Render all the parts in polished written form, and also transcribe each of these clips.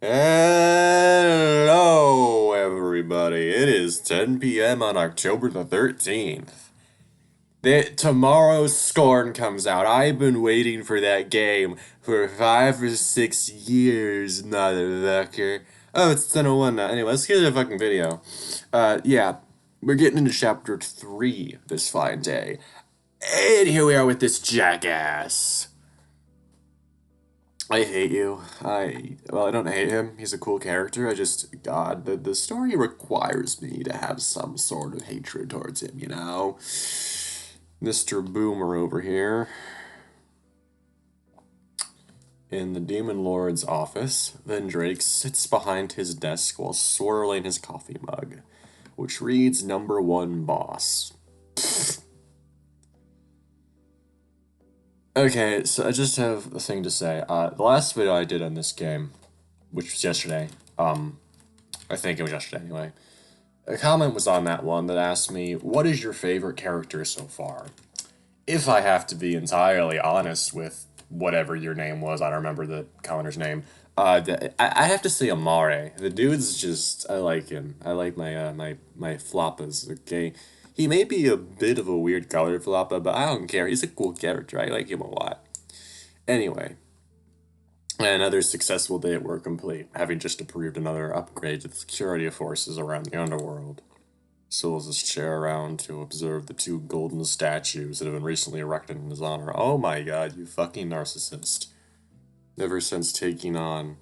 Hello, everybody. It is 10 p.m. on October the 13th. Tomorrow's Scorn comes out. I've been waiting for that game for 5 or 6 years, motherfucker. Oh, it's 10:01 now. Anyway, let's get to the fucking video. Yeah, we're getting into chapter 3 this fine day. And here we are with this jackass. I hate you. I don't hate him. He's a cool character. God, the story requires me to have some sort of hatred towards him, you know? Mr. Boomer over here. In the Demon Lord's office, Vendrake sits behind his desk while swirling his coffee mug, which reads Number 1 Boss. Okay, so I just have a thing to say. The last video I did on this game, which was yesterday, I think it was yesterday anyway, a comment was on that one that asked me, what is your favorite character so far? If I have to be entirely honest with whatever your name was, I don't remember the commenter's name, I have to say Amare. The dude's just, I like him. I like my floppas, okay? He may be a bit of a weird color floppa, but I don't care. He's a cool character. I like him a lot. Anyway, another successful day at work complete, having just approved another upgrade to the security forces around the underworld. Swivels his chair around to observe the 2 golden statues that have been recently erected in his honor. Oh my god, you fucking narcissist. Ever since taking on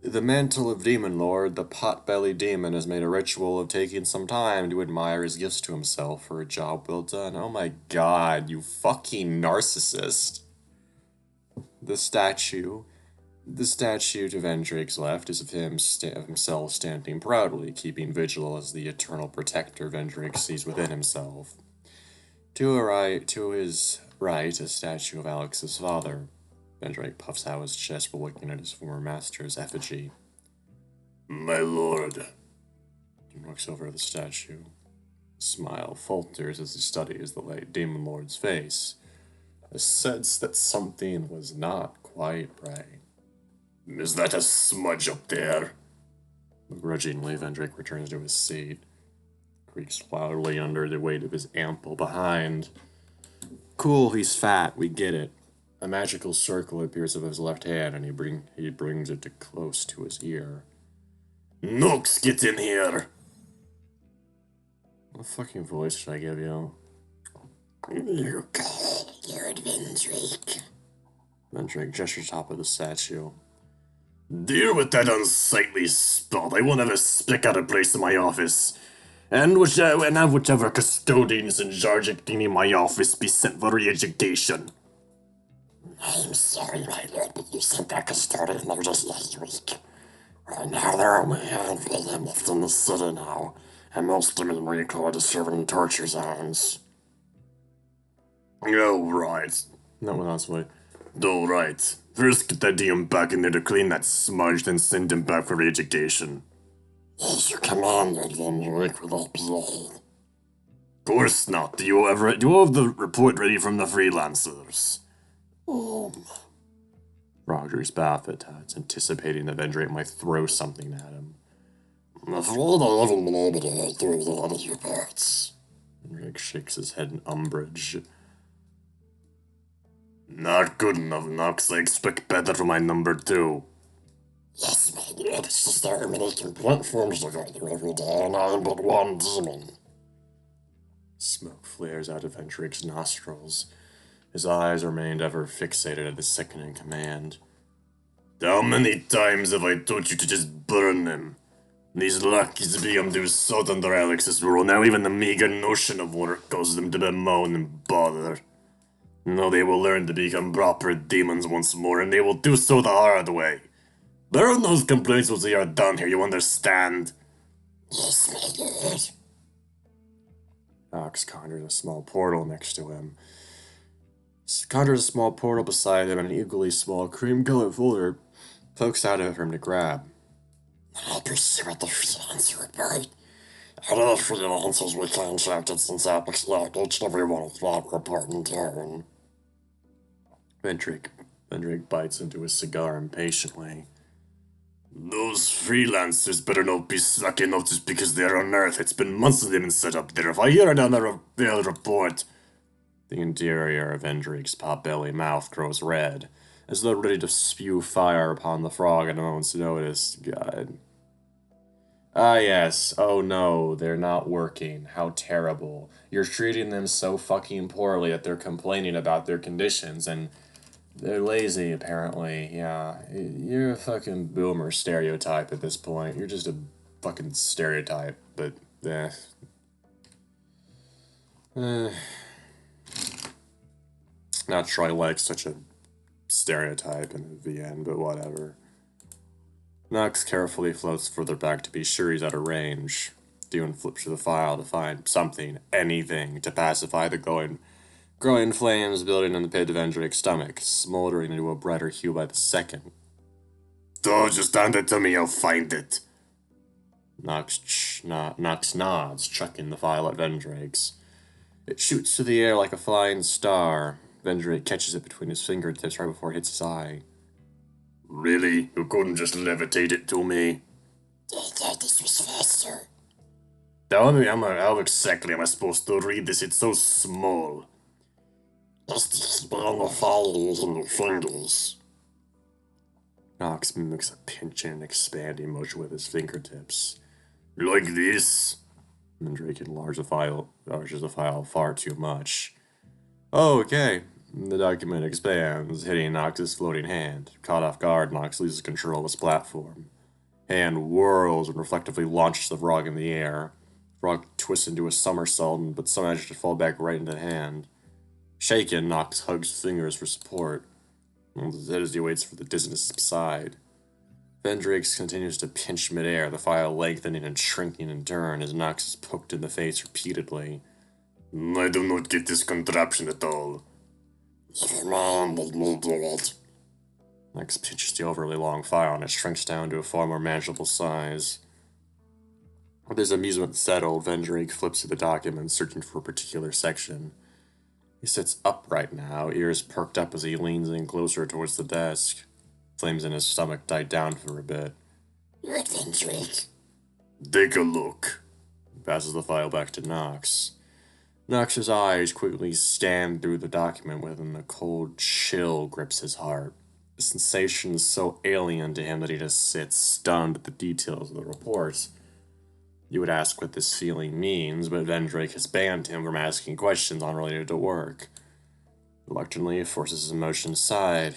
the mantle of Demon Lord, the pot-bellied demon has made a ritual of taking some time to admire his gifts to himself for a job well done. Oh my god, you fucking narcissist. The statue to Vendrake's left is of himself standing proudly, keeping vigil as the eternal protector Vendrake sees within himself. To his right, a statue of Alex's father. Vendrake puffs out his chest while looking at his former master's effigy. My lord. He looks over at the statue. A smile falters as he studies the late Demon Lord's face. A sense that something was not quite right. Is that a smudge up there? Begrudgingly, Vendrake returns to his seat. Creaks loudly under the weight of his ample behind. Cool, he's fat, we get it. A magical circle appears above his left hand, and he brings it close to his ear. Lurks, get in here! What fucking voice should I give you? You're Vendrake. Vendrake gestures top of the statue. Deal with that unsightly spot. I won't have a speck out of place in my office. And have whichever custodians in charge of cleaning my office be sent for re-education. I'm sorry, my lord, but you sent that custodian notice last week. Well, now there are only a handful of them left in the city now, and most of them in recall to serving in torture zones. Oh, right. That one last way. All right. First, get that DM back in there to clean that smudge, then send him back for re-education. Yes, your commander, then your will be aid. Of course not. Do you have the report ready from the Freelancers? Rogers Baffett, anticipating that Vendrake might throw something at him. I'm afraid I haven't been able to get through the other reports. Vendrake shakes his head in umbrage. Not good enough, Knox. I expect better from my number 2. Yes, my lord. It's just there are many complaint forms to go through every day, and I am but one demon. Smoke flares out of Vendrake's nostrils. His eyes remained ever fixated at the second in command. How many times have I told you to just burn them? These lackeys become too salt under Alex's rule. Now even the meager notion of work causes them to bemoan and bother. No, they will learn to become proper demons once more, and they will do so the hard way. Burn those complaints once they are done here, you understand? Yes, my lord. Ox conjures a small portal next to him. Conjures a small portal beside him, and an equally small cream-colored folder pokes out of it for him to grab. I pursued the Freelancer report. Out of the freelancers we contracted since Apex left, each and every one of them report in turn. Vendrake bites into his cigar impatiently. Those freelancers better not be sucking up just because they're on Earth. It's been months of them been set up there. If I hear another failed report... The interior of Endrick's pot-belly mouth grows red, as though ready to spew fire upon the frog at a moment's notice. God. Ah, yes. Oh no, they're not working. How terrible. You're treating them so fucking poorly that they're complaining about their conditions, and they're lazy, apparently. Yeah, you're a fucking boomer stereotype at this point. You're just a fucking stereotype, but, eh. Not Troy likes such a stereotype in the end, but whatever. Knox carefully floats further back to be sure he's out of range. Demon flips through the file to find something, anything, to pacify the growing flames building in the pit of Endrick's stomach, smoldering into a brighter hue by the second. Oh, just hand it to me, I'll find it. Knox nods, chucking the file at Vendrake's. It shoots through the air like a flying star. Vendrake catches it between his fingertips right before it hits his eye. Really? You couldn't just levitate it to me? I thought this was faster. Tell me, how exactly am I supposed to read this? It's so small. Just expand the file using your fingers. Knox mimics a pinching and expanding motion with his fingertips. Like this? Vendrake enlarges the file far too much. Oh, okay. The document expands, hitting Knox's floating hand. Caught off guard, Knox loses control of his platform. Hand whirls and reflectively launches the frog in the air. Frog twists into a somersault, but somehow manages to fall back right into the hand. Shaken, Knox hugs his fingers for support. Holds his head as he waits for the dizziness to subside. Vendrake continues to pinch midair, the file lengthening and shrinking in turn as Knox is poked in the face repeatedly. I do not get this contraption at all. Never mind, let me do it. Knox pinches the overly long file and it shrinks down to a far more manageable size. With his amusement settled, Vendrake flips through the document, searching for a particular section. He sits upright now, ears perked up as he leans in closer towards the desk. Flames in his stomach die down for a bit. Look, Vendrake. Take a look. He passes the file back to Knox. Knox's eyes quickly scan through the document when a cold chill grips his heart. The sensation is so alien to him that he just sits stunned at the details of the report. You would ask what this feeling means, but Vendrake has banned him from asking questions unrelated to work. Reluctantly, he forces his emotion aside.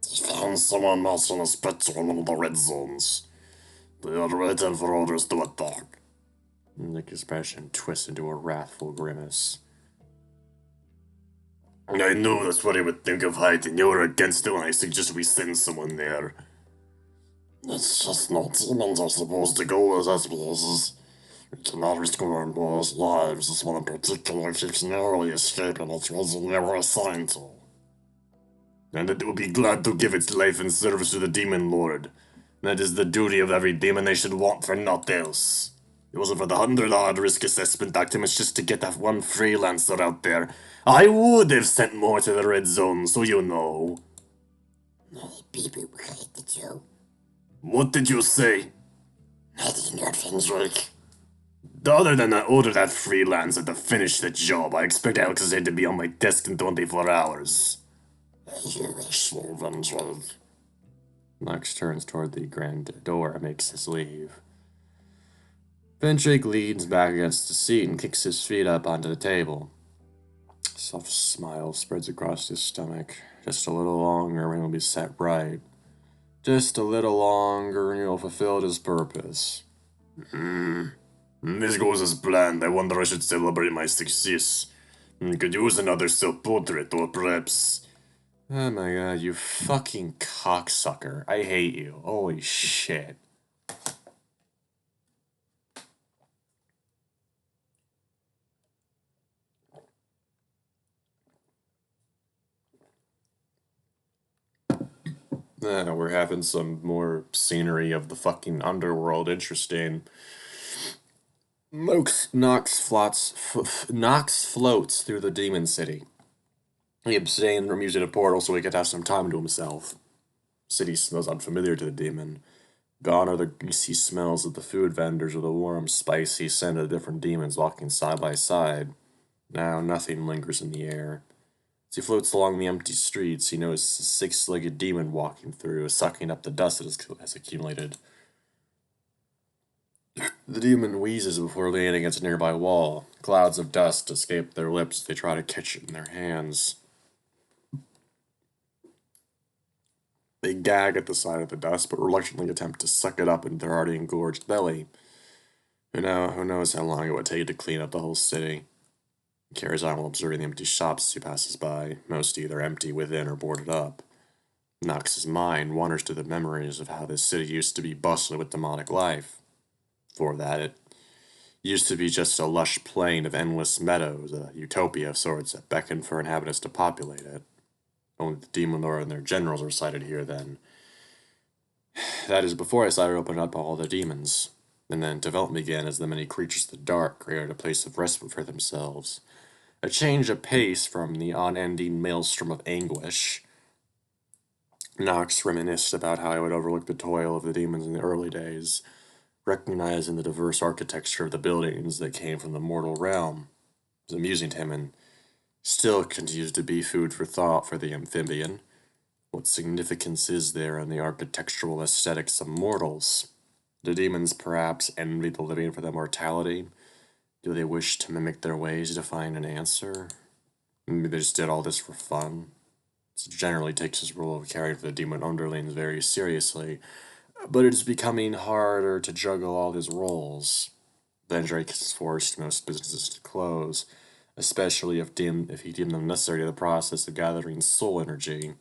He found someone else on a spectrum in one of the red zones. They are waiting for orders to attack. Nick's expression twists into a wrathful grimace. I knew that's what he would think of hiding. You were against it when I suggested we send someone there. It's just no demons are supposed to go as SPSs. We cannot risk our boys' lives. This one in particular keeps narrowly escaping its reason they were assigned to. And it will be glad to give its life in service to the Demon Lord. That is the duty of every demon they should want for naught else. It wasn't for the 100-odd risk assessment documents just to get that one freelancer out there. I would have sent more to the red zone, so you know. People did you? What did you say? I did not Vendrake. Other than I ordered that freelancer to finish the job, I expect Alex's head to be on my desk in 24 hours. You wish so, Vendrake. Knox turns toward the grand door and makes his leave. Vendrake leans back against the seat and kicks his feet up onto the table. A soft smile spreads across his stomach. Just a little longer and he'll be set right. Just a little longer and he'll fulfill his purpose. This goes as planned. I wonder I should celebrate my success. Could use another self-portrait or perhaps... Oh my god, you fucking cocksucker. I hate you. Holy shit. We're having some more scenery of the fucking underworld. Interesting. Knox floats through the demon city. He abstained from using a portal so he could have some time to himself. City smells unfamiliar to the demon. Gone are the greasy smells of the food vendors or the warm, spicy scent of the different demons walking side by side. Now nothing lingers in the air. As he floats along the empty streets, he notices a six-legged demon walking through, sucking up the dust that has accumulated. The demon wheezes before leaning against a nearby wall. Clouds of dust escape their lips as they try to catch it in their hands. They gag at the sight of the dust, but reluctantly attempt to suck it up into their already engorged belly. Who knows how long it would take to clean up the whole city. He carries on while observing the empty shops as he passes by, most either empty within or boarded up. Knox's mind wanders to the memories of how this city used to be bustling with demonic life. Before that, it used to be just a lush plain of endless meadows, a utopia of sorts that beckoned for inhabitants to populate it. Only the demon lord and their generals were sighted here then. That is before I started opening up all the demons. And then development began as the many creatures of the dark created a place of respite for themselves. A change of pace from the unending maelstrom of anguish. Knox reminisced about how I would overlook the toil of the demons in the early days, recognizing the diverse architecture of the buildings that came from the mortal realm. It was amusing to him and still continues to be food for thought for the amphibian. What significance is there in the architectural aesthetics of mortals? Do demons perhaps envy the living for their mortality? Do they wish to mimic their ways to find an answer? Maybe they just did all this for fun. It generally takes his role of caring for the demon underlings very seriously, but it is becoming harder to juggle all his roles. Vendrake has forced most businesses to close, especially if he deemed them necessary to the process of gathering soul energy.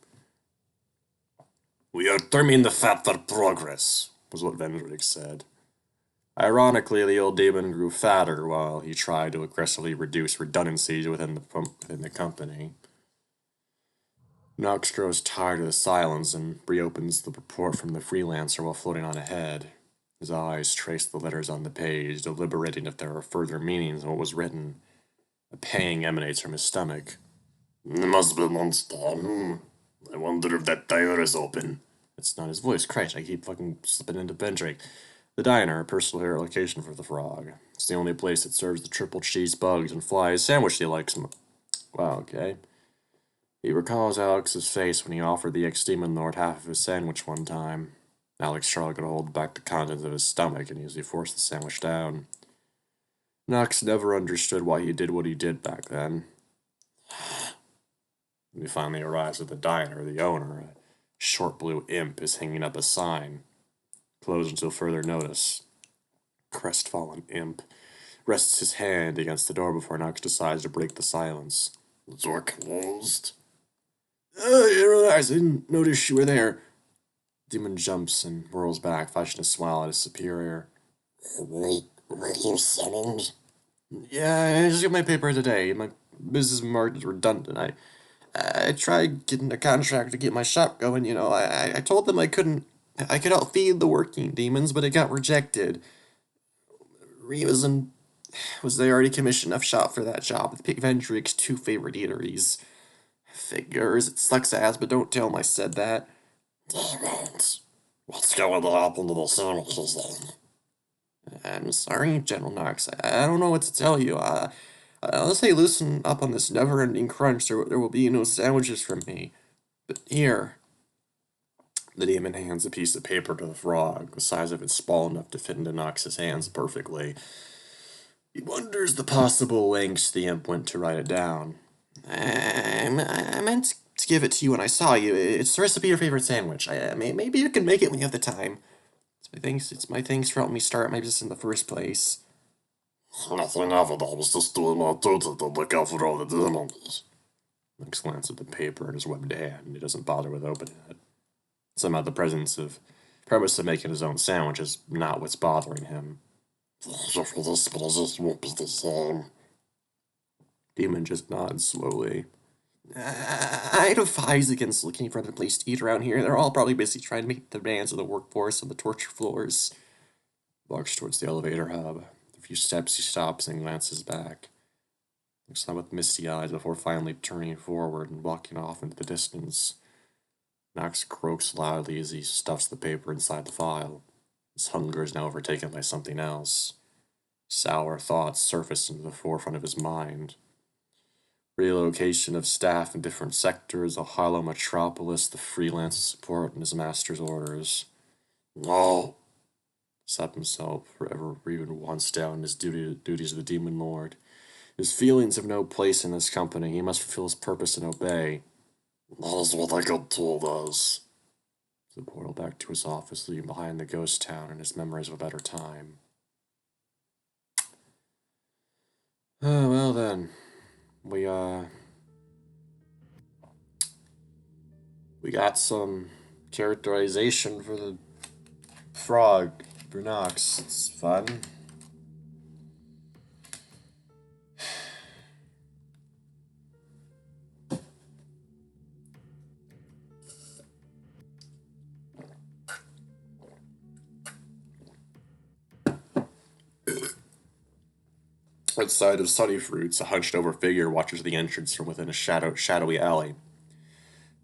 "We are trimming the fat for progress," was what Vendrake said. Ironically, the old demon grew fatter while he tried to aggressively reduce redundancies within the company. Knox grows tired of the silence and reopens the report from the Freelancer while floating on ahead. His eyes trace the letters on the page, deliberating if there are further meanings in what was written. A pang emanates from his stomach. "There must be a monster. I wonder if that diner is open." It's not his voice. Christ, I keep fucking slipping into Vendrake. The diner, a personal location for the frog. It's the only place that serves the triple cheese bugs and flies sandwich he likes. Wow, okay. He recalls Alex's face when he offered the ex-demon lord half of his sandwich one time. Alex struggled to hold back the contents of his stomach and usually forced the sandwich down. Knox never understood why he did what he did back then. When he finally arrives at the diner, the owner, a short blue imp, is hanging up a sign. Closed until further notice. Crestfallen imp rests his hand against the door before Knox decides to break the silence. "The door closed?" I didn't notice you were there." Demon jumps and whirls back, flashing a smile at his superior. "Were you summoned?" "Yeah, I just got my paper today. My business marked as redundant. I tried getting a contract to get my shop going, you know. I told them I could outfeed the working demons, but it got rejected. Reason was they already commissioned enough shop for that job with Pick Vendrick's two favorite eateries. Figures, it sucks ass, but don't tell him I said that." "Damn it. What's going to happen to the sandwiches then?" "I'm sorry, General Knox. I don't know what to tell you. Unless I loosen up on this never-ending crunch, there will be no sandwiches from me. But here." The demon hands a piece of paper to the frog, the size of it small enough to fit into Knox's hands perfectly. He wonders the possible lengths the imp went to write it down. I meant to give it to you when I saw you. It's the recipe of your favorite sandwich. Maybe you can make it when you have the time. It's my thanks for helping me start my business in the first place." "Nothing of it. I was just doing my duty to look out for all the demons." Max glances at the paper in his webbed hand, and he doesn't bother with opening it. Somehow the purpose of making his own sandwich is not what's bothering him. "For this, but it just won't be the same." Demon just nods slowly. "I advise against looking for another place to eat around here. They're all probably busy trying to meet the demands of the workforce on the torture floors." Walks towards the elevator hub. A few steps he stops and glances back. Looks up with misty eyes before finally turning forward and walking off into the distance. Knox croaks loudly as he stuffs the paper inside the file. His hunger is now overtaken by something else. Sour thoughts surface into the forefront of his mind. Relocation of staff in different sectors, a hollow metropolis, the freelance support, and his master's orders. No! Slap himself forever even once down in his duties of the Demon Lord. His feelings have no place in this company. He must fulfill his purpose and obey. That is what I got told us. The portal back to his office, leaving behind the ghost town and his memories of a better time. Well then, we got some characterization for the frog, Brunox. It's fun. Outside of Sunny Fruits, a hunched-over figure watches the entrance from within a shadowy alley.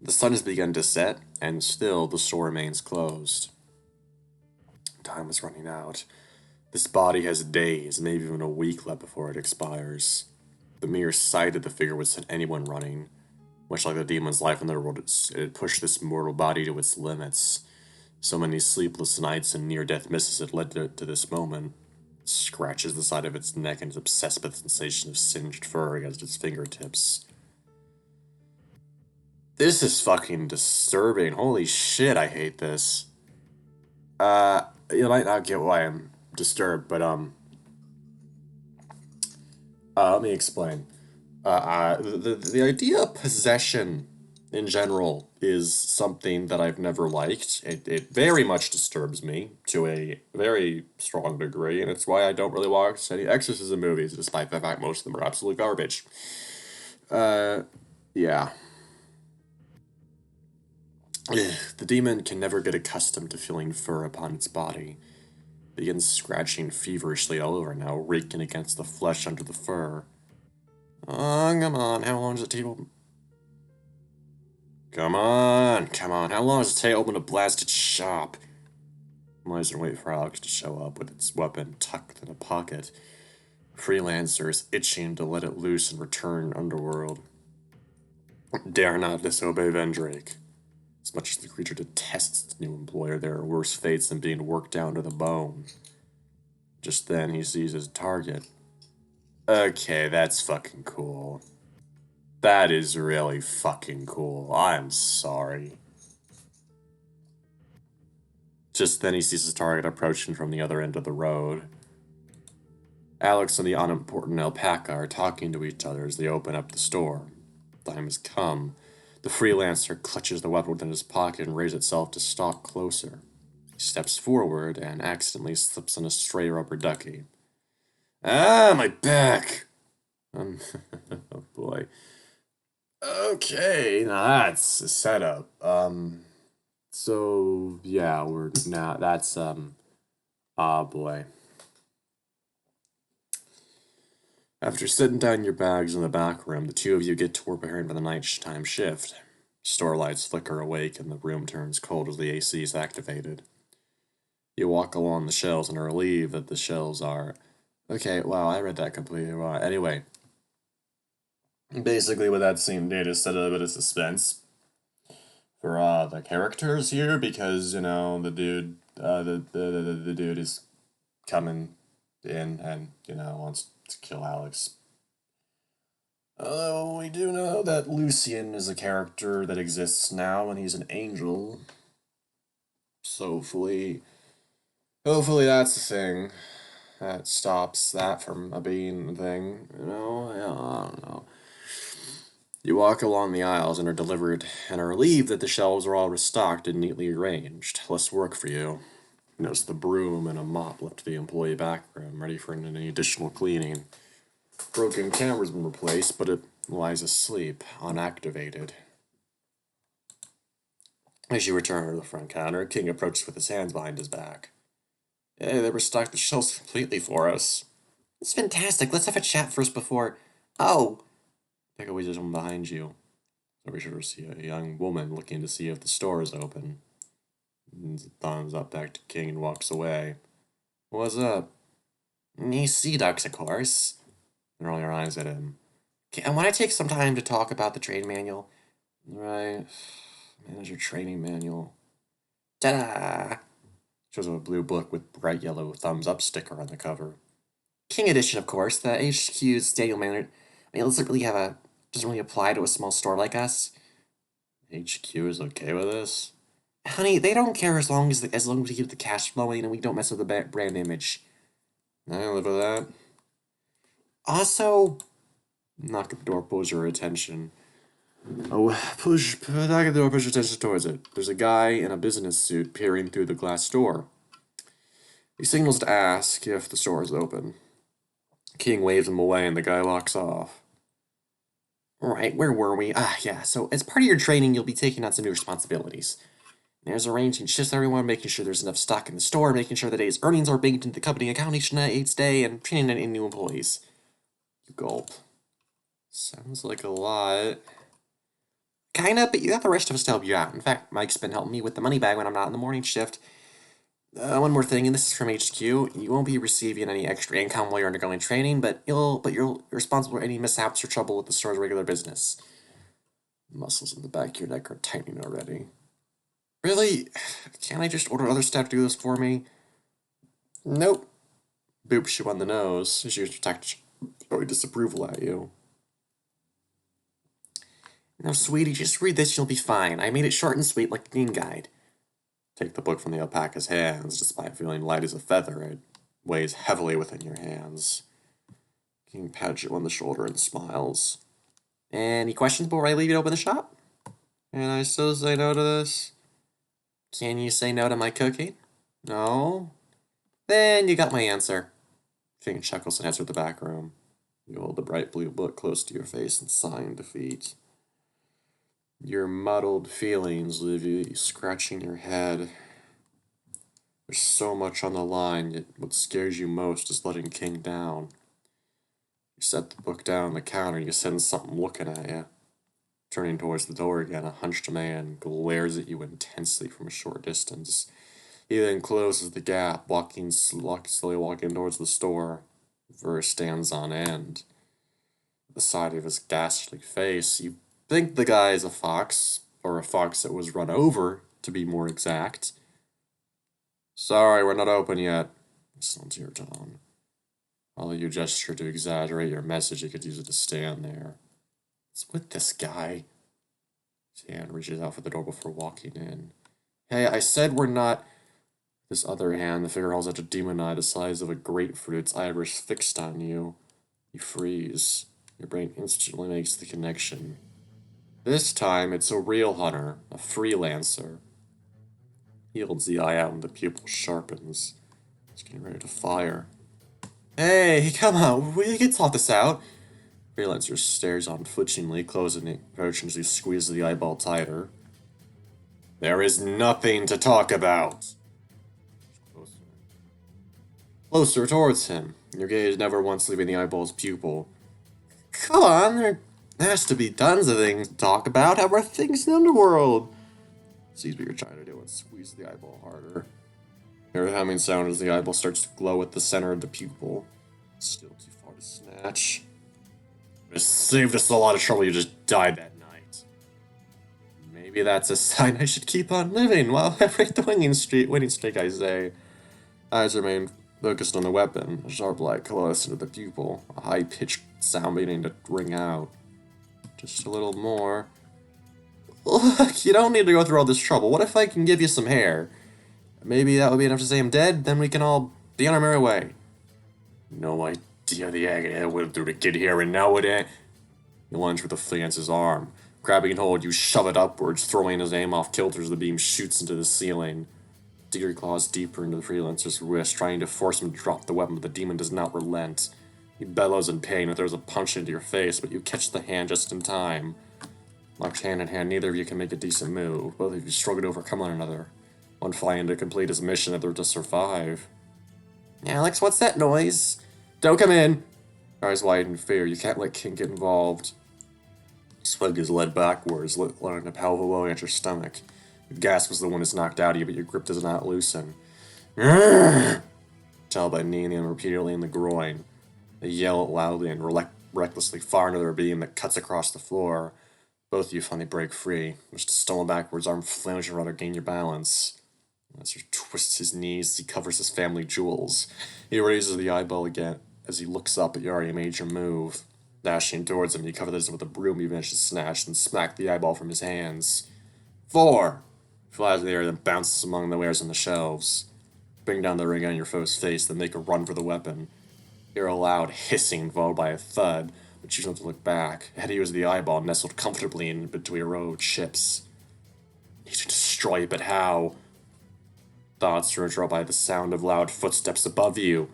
The sun has begun to set, and still the store remains closed. Time is running out. This body has days, maybe even a week left before it expires. The mere sight of the figure would send anyone running. Much like the demon's life in the world, it pushed this mortal body to its limits. So many sleepless nights and near-death misses had led to this moment. It scratches the side of its neck and is obsessed with the sensation of singed fur against its fingertips. This is fucking disturbing. Holy shit, I hate this. You might not get why I'm disturbed, but, let me explain. The idea of possession in general is something that I've never liked. It very much disturbs me to a very strong degree, and it's why I don't really watch any exorcism movies, despite the fact most of them are absolute garbage. Yeah. The demon can never get accustomed to feeling fur upon its body. It begins scratching feverishly all over now, raking against the flesh under the fur. Oh, come on, how long does it take? Come on, how long does it take to open a blasted shop? Miser wait for Alex to show up with its weapon tucked in a pocket. Freelancer is itching to let it loose and return underworld. Dare not disobey Vendrake. As much as the creature detests its new employer, there are worse fates than being worked down to the bone. Just then, he sees his target. Okay, that's fucking cool. That is really fucking cool. I'm sorry. Just then, he sees his target approaching from the other end of the road. Alex and the unimportant alpaca are talking to each other as they open up the store. Time has come. The freelancer clutches the weapon within his pocket and raises itself to stalk closer. He steps forward and accidentally slips on a stray rubber ducky. Ah, my back! Oh boy. Okay, now that's a setup. So, yeah, we're now, that's, boy. After sitting down your bags in the back room, the two of you get to work preparing for the nighttime shift. Store lights flicker awake and the room turns cold as the AC is activated. You walk along the shelves and are relieved that the shelves are... Okay, wow, I read that completely wrong. Anyway. Basically what that scene did is set a bit of suspense for, the characters here, because, you know, the dude, the dude is coming in and, you know, wants to kill Alex. Although we do know that Lucian is a character that exists now and he's an angel. So hopefully that's the thing that stops that from being a thing, you know? Yeah, I don't know. You walk along the aisles and are relieved that the shelves are all restocked and neatly arranged. Less work for you. You notice the broom and a mop left to the employee back room, ready for any additional cleaning. Broken camera's been replaced, but it lies asleep, unactivated. As you return to the front counter, King approaches with his hands behind his back. Hey, they restocked the shelves completely for us. It's fantastic. Let's have a chat first before... Oh! Pick away someone behind you. Over should see a young woman looking to see if the store is open. Thumbs up back to King and walks away. What's up? Me sea ducks, of course. They roll your eyes at him. I want to take some time to talk about the training manual. Right. Manager training manual. Ta-da! Shows a blue book with bright yellow thumbs up sticker on the cover. King edition, of course. The HQ's Daniel Maynard. I mean, it doesn't really apply to a small store like us. HQ is okay with this? Honey, they don't care as long as we keep the cash flowing and we don't mess with the brand image. I live with that. Also, knock at the door, pulls your attention. Knock at the door, push your attention towards it. There's a guy in a business suit peering through the glass door. He signals to ask if the store is open. King waves him away and the guy walks off. Right, where were we? Yeah, so as part of your training, you'll be taking on some new responsibilities. There's arranging shifts for everyone, making sure there's enough stock in the store, making sure the day's earnings are banked into the company account each day, and training in new employees. You gulp. Sounds like a lot. Kinda, but you got the rest of us to help you out. In fact, Mike's been helping me with the money bag when I'm not in the morning shift. One more thing, and this is from HQ. You won't be receiving any extra income while you're undergoing training, but you're responsible for any mishaps or trouble with the store's regular business. The muscles in the back of your neck are tightening already. Really? Can't I just order other staff to do this for me? Nope. Boops you on the nose as you detect disapproval at you. No, sweetie, just read this, you'll be fine. I made it short and sweet like a game guide. Take the book from the alpaca's hands. Despite feeling light as a feather, it weighs heavily within your hands. King pats you on the shoulder and smiles. Any questions before I leave you to open the shop? Can I still say no to this? Can you say no to my cooking? No? Then you got my answer. King chuckles and heads toward the back room. You hold the bright blue book close to your face and sigh in defeat. Your muddled feelings leave you scratching your head. There's so much on the line, yet what scares you most is letting King down. You set the book down on the counter and you sense something looking at you. Turning towards the door again, a hunched man glares at you intensely from a short distance. He then closes the gap, slowly walking towards the store. Verse stands on end. At the side of his ghastly face, you think the guy is a fox, or a fox that was run over, to be more exact. Sorry, we're not open yet. Sounds your tone. Although you gesture to exaggerate your message, you could use it to stand there. What's with this guy? His hand reaches out for the door before walking in. Hey, I said we're not... This other hand, the figure holds out a demon eye the size of a grapefruit, its iris fixed on you. You freeze. Your brain instantly makes the connection. This time, it's a real hunter, a freelancer. He holds the eye out and the pupil sharpens. He's getting ready to fire. Hey, come on, we can talk this out. Freelancer stares on flinchingly, closing it, approaching as he squeezes the eyeball tighter. There is nothing to talk about. Closer towards him, your gaze never once leaving the eyeball's pupil. Come on, there has to be tons of things to talk about. How are things in the underworld? Sees what you're trying to do and squeeze the eyeball harder. Hear the humming sound as the eyeball starts to glow at the center of the pupil. Still too far to snatch. It saved us a lot of trouble. You just died that night. Maybe that's a sign I should keep on living while I break the winning streak, I say. Eyes remain focused on the weapon, a sharp light close into the pupil, a high-pitched sound beginning to ring out. Just a little more. Look, you don't need to go through all this trouble. What if I can give you some hair? Maybe that would be enough to say I'm dead, then we can all be on our merry way. No idea the agony I went through to get here, and now it ain't. You lunge with the freelancer's arm. Grabbing hold, you shove it upwards, throwing his aim off kilter as the beam shoots into the ceiling. Dig your claws deeper into the freelancer's wrist, trying to force him to drop the weapon, but the demon does not relent. He bellows in pain and throws a punch into your face, but you catch the hand just in time. Locked hand in hand, neither of you can make a decent move. Both of you struggle to overcome one another. One flying to complete his mission, the other to survive. Alex, what's that noise? Don't come in! Your eyes wide in fear. You can't let King get involved. Swig is led backwards, letting a powerful blow at your stomach. Your gasp was the one that's knocked out of you, but your grip does not loosen. Tell by kneeing him repeatedly in the groin. They yell out loudly and recklessly far into their beam that cuts across the floor. Both of you finally break free. Just to stumble backwards, arm flailing to rather gain your balance. Lester twists his knees as he covers his family jewels. He raises the eyeball again as he looks up at your already major move. Dashing towards him, you cover this with a broom you manage to snatch and smack the eyeball from his hands. 4! Flies in the air, then bounces among the wares on the shelves. Bring down the ring on your foe's face, then make a run for the weapon. Hear a loud hissing followed by a thud, but choose not to look back. Ahead of you is the eyeball nestled comfortably in between a row of chips. Need to destroy it, but how? Thoughts are interrupted by the sound of loud footsteps above you.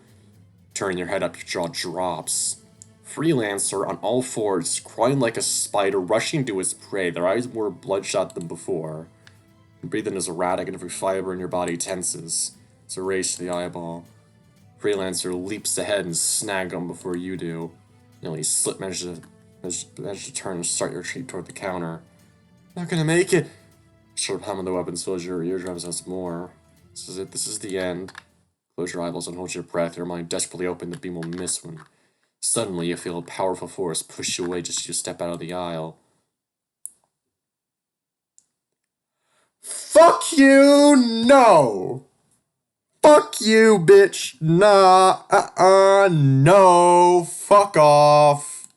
Turning your head up, your jaw drops. Freelancer on all fours, crawling like a spider, rushing to his prey, their eyes more bloodshot than before. Breathing is erratic and every fiber in your body tenses. It's a race to the eyeball. Freelancer leaps ahead and snags him before you do. Nearly manages to turn and start your retreat toward the counter. Not gonna make it! Sharp hum of the weapons fills your eardrums once more. This is it, this is the end. Close your eyeballs and hold your breath, your mind desperately hoping the beam will miss when suddenly you feel a powerful force push you away just as you step out of the aisle. Fuck you, no! Fuck you, bitch! Nah, no! Fuck off!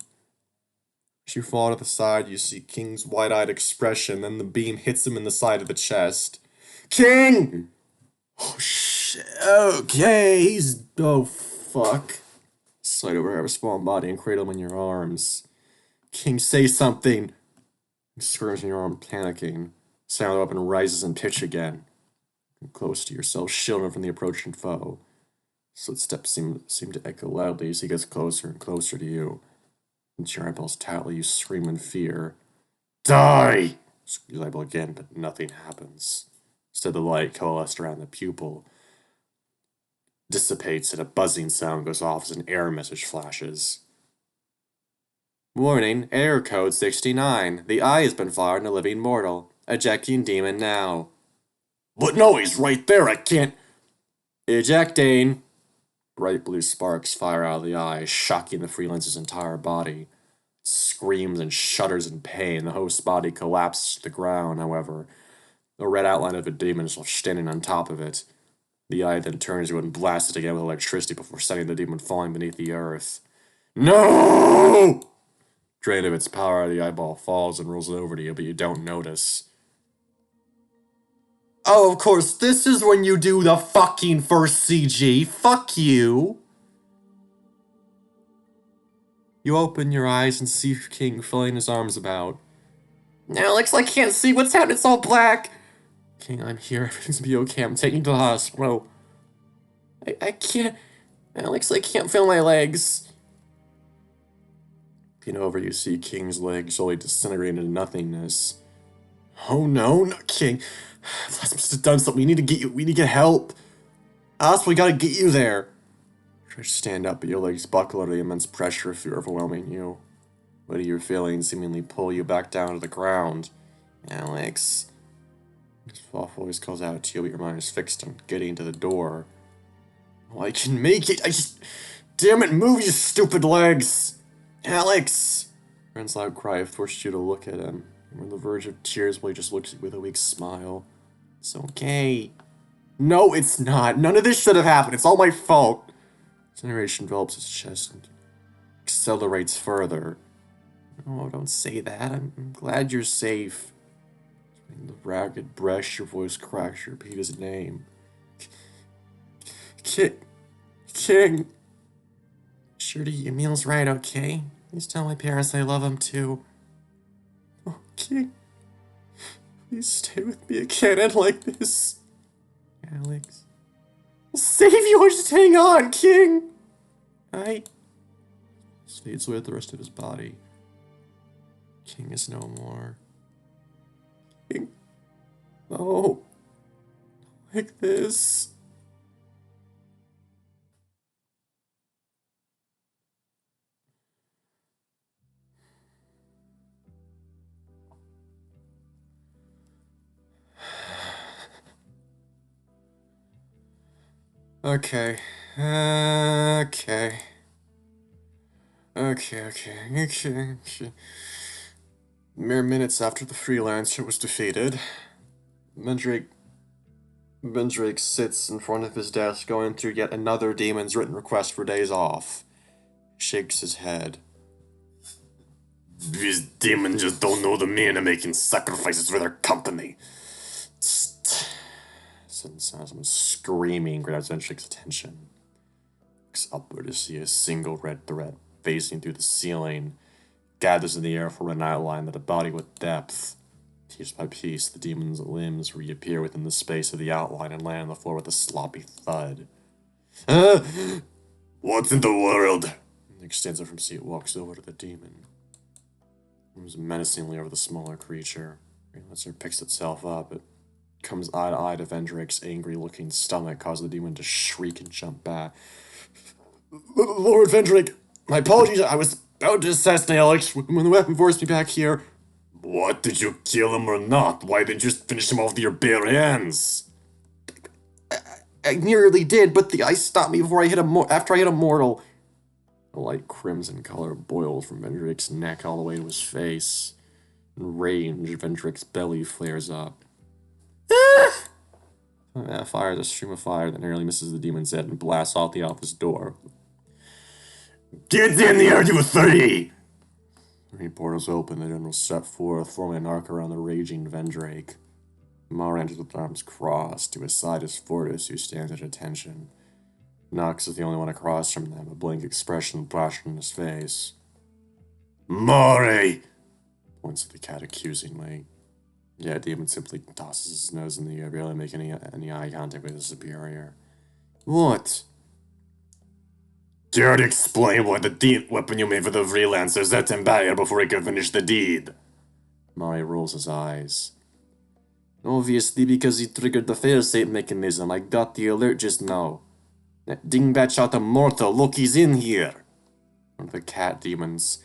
As you fall to the side, you see King's wide-eyed expression, then the beam hits him in the side of the chest. King! Oh, shit. Okay, he's... Oh, fuck. Slide over a small body and cradle him in your arms. King, say something! He squirms in your arm, panicking. Sound of the weapon rises in pitch again. Close to yourself, shielding from the approaching foe. Footsteps seem to echo loudly as he gets closer and closer to you. Into your eyeballs tightly, you scream in fear. Die! Squeeze your eyeball again, but nothing happens. Instead, the light coalesced around the pupil dissipates and a buzzing sound goes off as an error message flashes. Warning, error code 69. The eye has been fired on a living mortal. Ejecting demon now. But no, he's right there, I can't... Ejecting. Bright blue sparks fire out of the eye, shocking the freelancer's entire body. It screams and shudders in pain. The host's body collapses to the ground, however. The red outline of a demon is standing on top of it. The eye then turns you and blasts it again with electricity before sending the demon falling beneath the earth. No! Drained of its power, the eyeball falls and rolls over to you, but you don't notice. Oh, of course, this is when you do the fucking first CG. Fuck you. You open your eyes and see King filling his arms about. Alex, I can't see what's happening. It's all black. King, I'm here. Everything's gonna be okay. I'm taking you to the hospital. I can't. Alex, I can't feel my legs. Looking over, you see King's legs slowly disintegrating into nothingness. Oh no, not King. Vlas must have done something. We need to get you. We need to get help. Us, we gotta get you there. Try to stand up, but your legs buckle under the immense pressure of fear overwhelming you. What are your feelings seemingly pull you back down to the ground? Alex. His soft voice calls out to you, but your mind is fixed on getting to the door. Oh, I can make it. Damn it, move, you stupid legs. Alex. Ren's loud cry forced you to look at him. You're on the verge of tears while he just looks at you with a weak smile. It's okay. No, it's not. None of this should have happened. It's all my fault. Incineration envelops his chest and accelerates further. Oh, don't say that. I'm glad you're safe. In the ragged breath, your voice cracks. You repeat his name. King. Sure to eat your meals right, okay? Please tell my parents I love them too. Oh, King. Please stay with me. I can't end like this. Alex. I'll save you. Just hang on, King. He fades away with the rest of his body. King is no more. King. No. Like this. Okay. Okay. Okay. Mere minutes after the Freelancer was defeated, Mendrake sits in front of his desk going through yet another demon's written request for days off. Shakes his head. These demons just don't know the meaning of making sacrifices for their company. Someone screaming grabs Ventrix's attention. Looks upward to see a single red thread facing through the ceiling. Gathers in the air for an outline that a body with depth. Piece by piece, the demon's limbs reappear within the space of the outline and land on the floor with a sloppy thud. What in the world? Nick stands up from his seat, walks over to the demon. Moves menacingly over the smaller creature. Freelancer picks itself up. It comes eye to eye to Vendrake's angry-looking stomach, causing the demon to shriek and jump back. Lord Vendrake, my apologies. I was about to assassinate Alex when the weapon forced me back here. What? Did you kill him or not? Why didn't you just finish him off with your bare hands? I nearly did, but the ice stopped me before I hit after I hit a mortal. A light crimson color boils from Vendrake's neck all the way to his face. In rage, Vendrake's belly flares up. Fires a stream of fire that nearly misses the demon's head and blasts out the office door. Get in here, you three! Three portals open, the general step forth, forming an arc around the raging Vendrake. Mar enters with arms crossed. To his side is Fortis, who stands at attention. Nox is the only one across from them, a blank expression flashed in his face. Mari! Points at the cat accusingly. Yeah, Demon simply tosses his nose in the air, barely making any eye contact with his superior. What? Care to explain why the weapon you made for the Freelancer set him back before he could finish the deed? Mari rolls his eyes. Obviously because he triggered the fail-safe mechanism. I got the alert just now. That dingbat shot a mortal. Look, he's in here. One of the cat demons,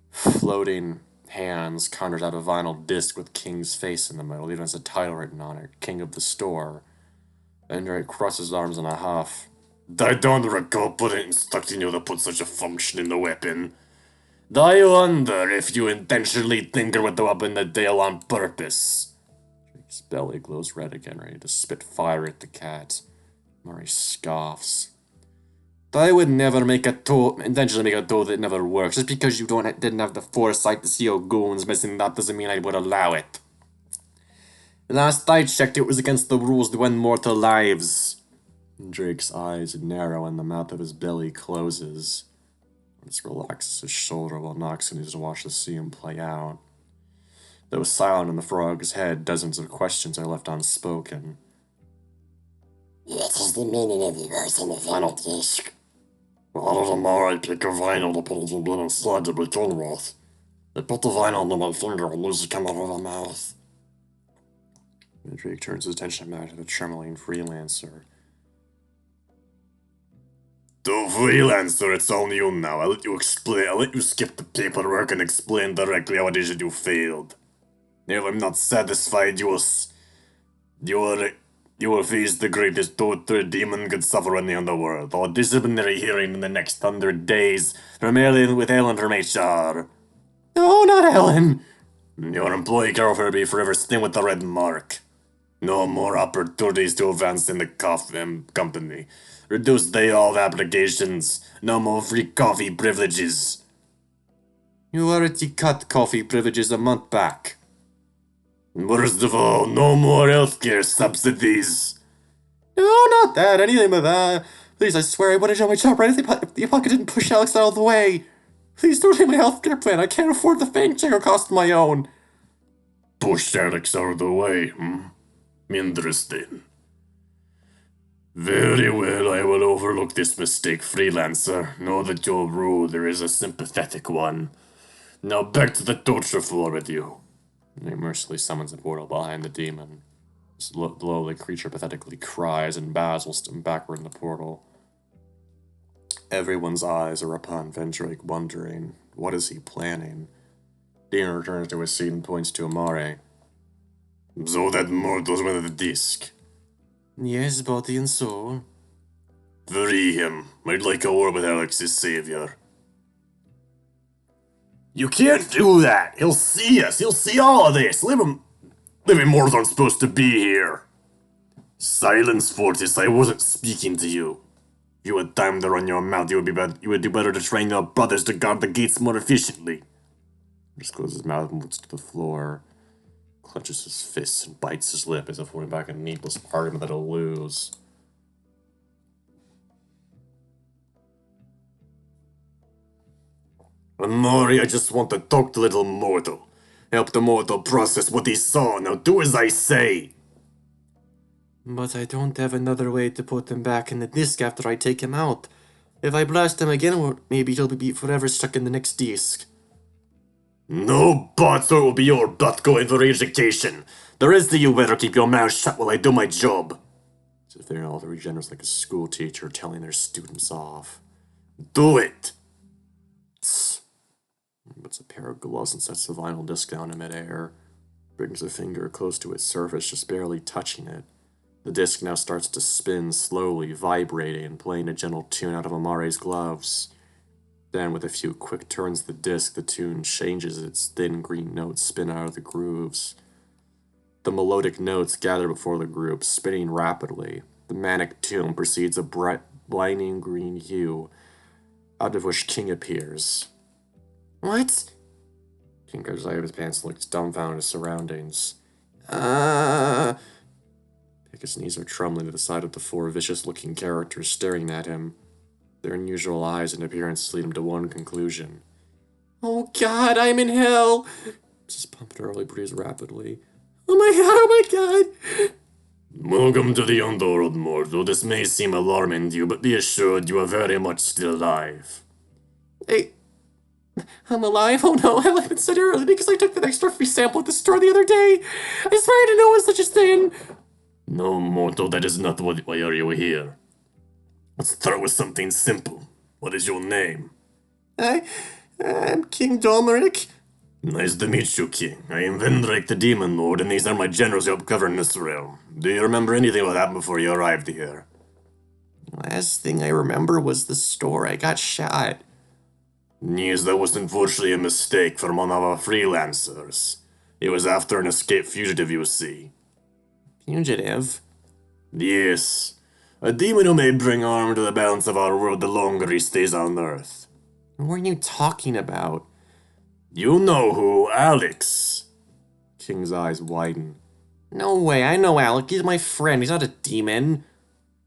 floating hands, conjures out a vinyl disc with King's face in the middle. Even has a title written on it, King of the Store. Vendrake crosses his arms in a huff. I don't recall instructing you to put such a function in the weapon. I wonder if you intentionally tinker with the weapon that day on purpose. Drake's belly glows red again, ready to spit fire at the cat. Murray scoffs. I would never intentionally make a tool that never works. Just because you didn't have the foresight to see your goons missing, that doesn't mean I would allow it. Last I checked, it was against the rules to end mortal lives. Drake's eyes narrow and the mouth of his belly closes. He relaxes his shoulder while Nox continues to watch the scene play out. Though silent in the frog's head, dozens of questions are left unspoken. What is the meaning of the verse on the vinyl disc? How did Amari pick a vinyl to put the blood inside to begin with? They put the vinyl under my finger and music came out of the mouth. Drake turns his attention back to the trembling Freelancer. The Freelancer, it's on you now. I'll let you skip the paperwork and explain directly how it is that you failed. If I'm not satisfied, you will face the greatest torture a demon could suffer in the underworld, or a disciplinary hearing in the next 100 days, primarily with Ellen from HR. No, not Ellen! Your employee Carol will be forever staying with the red mark. No more opportunities to advance in the company. Reduced day off applications. No more free coffee privileges. You already cut coffee privileges a month back. Worst of all, no more healthcare subsidies. No, not that. Anything but that. Please, I swear I would have done my job right if the pocket didn't push Alex out of the way. Please don't take my healthcare plan. I can't afford the bank checker cost of my own. Push Alex out of the way, Interesting. Very well, I will overlook this mistake, Freelancer. Know that your ruler is a sympathetic one. Now back to the torture floor with you. He mercilessly summons a portal behind the demon. This lowly creature pathetically cries and bows while stepping backward in the portal. Everyone's eyes are upon Vendrake, wondering, what is he planning? Demon returns to his seat and points to Amare. So that mortal's with the disc. Yes, body and soul. Free him. I'd like a war with Alex's savior. You can't do that. He'll see us. He'll see all of this. Living mortals aren't supposed to be here. Silence, Fortis. I wasn't speaking to you. If you had time to run your mouth, you would do better to train your brothers to guard the gates more efficiently. He just closes his mouth and looks to the floor, clenches his fists and bites his lip as if holding back a needless argument that he'll lose. Amori, I just want to talk to little mortal. Help the mortal process what he saw. Now do as I say. But I don't have another way to put him back in the disc after I take him out. If I blast him again, well, maybe he'll be forever stuck in the next disc. No buts, or it will be your butt going for education. The rest of you better keep your mouth shut while I do my job. As if they're all the regenerate like a school teacher telling their students off. Do it! Tss. Puts a pair of gloves and sets the vinyl disc down in midair. Brings a finger close to its surface, just barely touching it. The disc now starts to spin slowly, vibrating and playing a gentle tune out of Amare's gloves. Then, with a few quick turns of the disc, the tune changes as its thin green notes spin out of the grooves. The melodic notes gather before the group, spinning rapidly. The manic tune precedes a bright, blinding green hue, out of which King appears. What? King goes out of his pants and looks dumbfounded at his surroundings. His knees are trembling to the side of the four vicious-looking characters staring at him. Their unusual eyes and appearance lead him to one conclusion. Oh God, I'm in hell! Mrs. Pumpkinarly breathes rapidly. Oh my God! Welcome to the underworld, mortal. This may seem alarming to you, but be assured you are very much still alive. I'm alive? Oh no, I left it said early because I took that extra free sample at the store the other day. I swear I didn't know it was such a thing. No, mortal, that is not why are you here. Let's start with something simple. What is your name? I'm King Dolmeric. Nice to meet you, King. I am Vendrick the Demon Lord, and these are my generals who help govern this realm. Do you remember anything that happened before you arrived here? Last thing I remember was the store. I got shot. Yes, that was unfortunately a mistake from one of our freelancers. It was after an escaped fugitive, you see. Fugitive? Yes. A demon who may bring harm to the balance of our world the longer he stays on Earth. What are you talking about? You know who, Alex. King's eyes widen. No way, I know Alec. He's my friend. He's not a demon.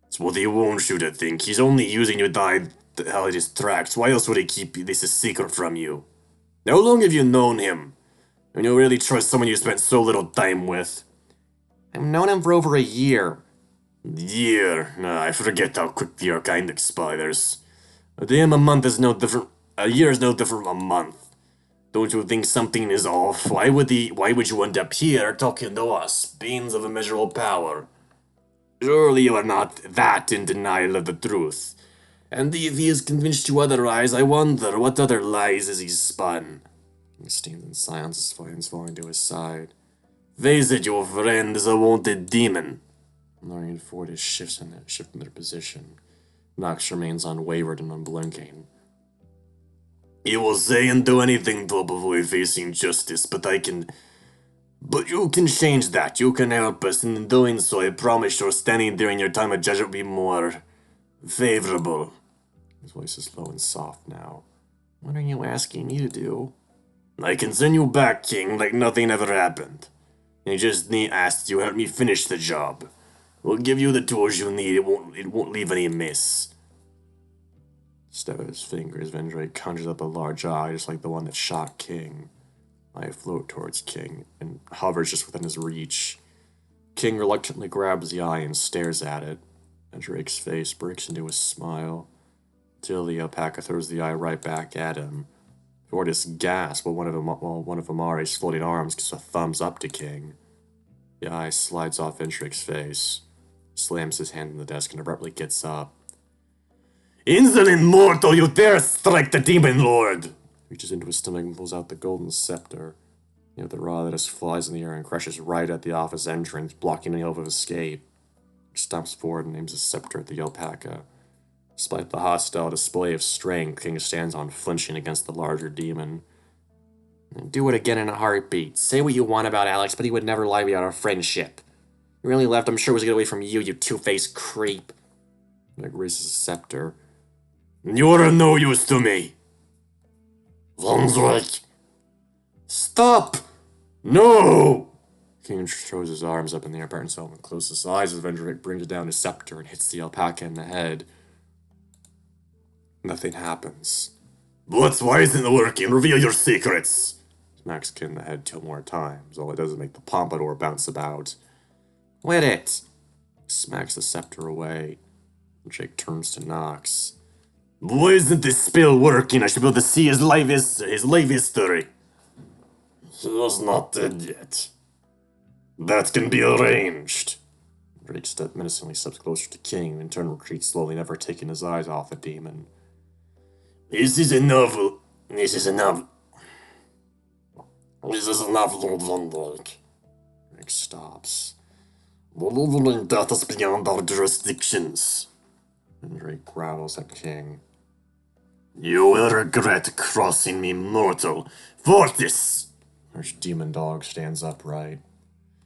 It's what he wants you to think. He's only using you to hide his tracks. Why else would he keep this a secret from you? How long have you known him? And you really trust someone you spent so little time with? I've known him for over a year. Year? I forget how quickly your kind expires. A day and a month is no different. A year is no different from a month. Don't you think something is off? Why would you end up here talking to us, beings of immeasurable power? Surely you are not that in denial of the truth. And if he has convinced you otherwise, I wonder what other lies has he spun? He stands in silence as hands falling to his side. Face it, your friend is a wanted demon. Lori and Fortis shifts in their position. Nox remains unwavered and unblinking. He will say and do anything to avoid facing justice, but you can change that. You can help us, and in doing so, I promise your standing during your time of judgment will be more favorable. His voice is low and soft now. What are you asking me to do? I can send you back, King, like nothing ever happened. I just asked you to help me finish the job. We'll give you the tools you need. It won't leave any amiss. Step of his fingers, Vendrake conjures up a large eye, just like the one that shot King. I float towards King, and hovers just within his reach. King reluctantly grabs the eye and stares at it. Vendrake's face breaks into a smile, till the alpaca throws the eye right back at him. Fortis gasps while one of Amare's floating arms gives a thumbs up to King. The eye slides off Vendrake's face, slams his hand on the desk, and abruptly gets up. Insolent mortal, you dare strike the demon lord! Reaches into his stomach and pulls out the golden scepter. You know, the rod that just flies in the air and crashes right at the office entrance, blocking any hope of escape. He stomps forward and aims his scepter at the alpaca. Despite the hostile display of strength, King stands unflinching against the larger demon. Do it again in a heartbeat. Say what you want about Alex, but he would never lie about our friendship. He really left, I'm sure, was to get away from you, you two-faced creep. Vendrick raises his scepter. You're of no use to me. Vendrick. Stop! No! King throws his arms up in the air, parting himself and closes his eyes as Vendrick brings down his scepter and hits the alpaca in the head. Nothing happens. Blitz, why isn't it working? Reveal your secrets! Smacks King in the head 2 more times. All it does is make the pompadour bounce about. Quit it! Smacks the scepter away. Jake turns to Nox. Why isn't this spell working? I should be able to see his life history. He is not dead yet. That can be arranged. Drake menacingly steps closer to King, and in turn retreats slowly, never taking his eyes off the demon. This is enough. This is enough. This is enough, Lord Van Dyke. Drake stops. Leveling death is beyond our jurisdictions. And Drake growls at King. You will regret crossing me, mortal. Fortis! Archdemon Dog stands upright.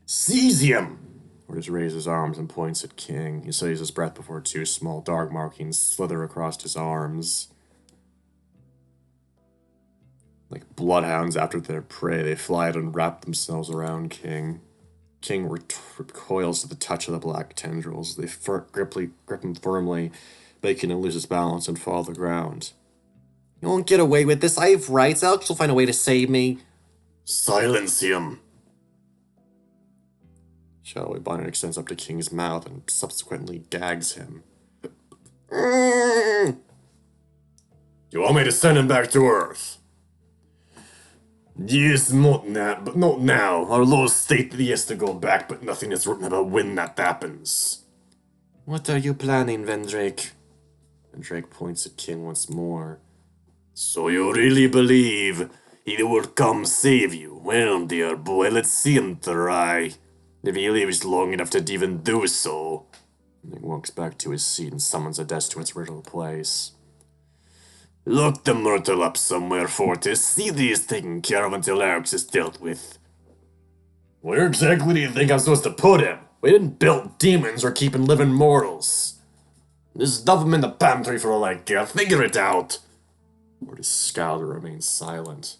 Seize him! Fortis raises his arms and points at King. He steadies his breath before 2 small dark markings slither across his arms. Like bloodhounds after their prey, they fly out and wrap themselves around King. King recoils to the touch of the black tendrils. They grip him firmly, making him lose his balance and fall to the ground. You won't get away with this. I have rights. Alex will find a way to save me. Silence him. Shadowy Bonnet extends up to King's mouth and subsequently gags him. You want me to send him back to Earth? Yes, not now, but not now. Our laws state that he has to go back, but nothing is written about when that happens. What are you planning, Vendrake? Vendrake points at King once more. So you really believe he will come save you? Well, dear boy, let's see him try. If he lives long enough to even do so. He walks back to his seat and summons a desk to its original place. Lock the mortal up somewhere, Fortis. See that he is taken care of until Lurks is dealt with. Where exactly do you think I'm supposed to put him? We didn't build demons or keep him living mortals. Just stuff him in the pantry for all I care. Figure it out. Fortis scowls and remains silent.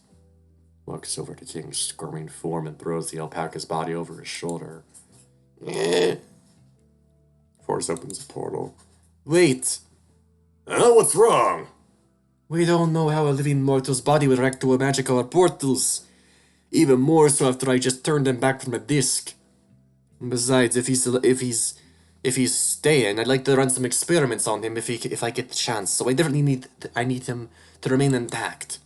Walks over to King's squirming form and throws the alpaca's body over his shoulder. Fortis opens the portal. Wait! What's wrong? We don't know how a living mortal's body would react to a magic of our portals. Even more so after I just turned him back from a disc. Besides, if he's staying, I'd like to run some experiments on him if I get the chance. So I definitely need him to remain intact.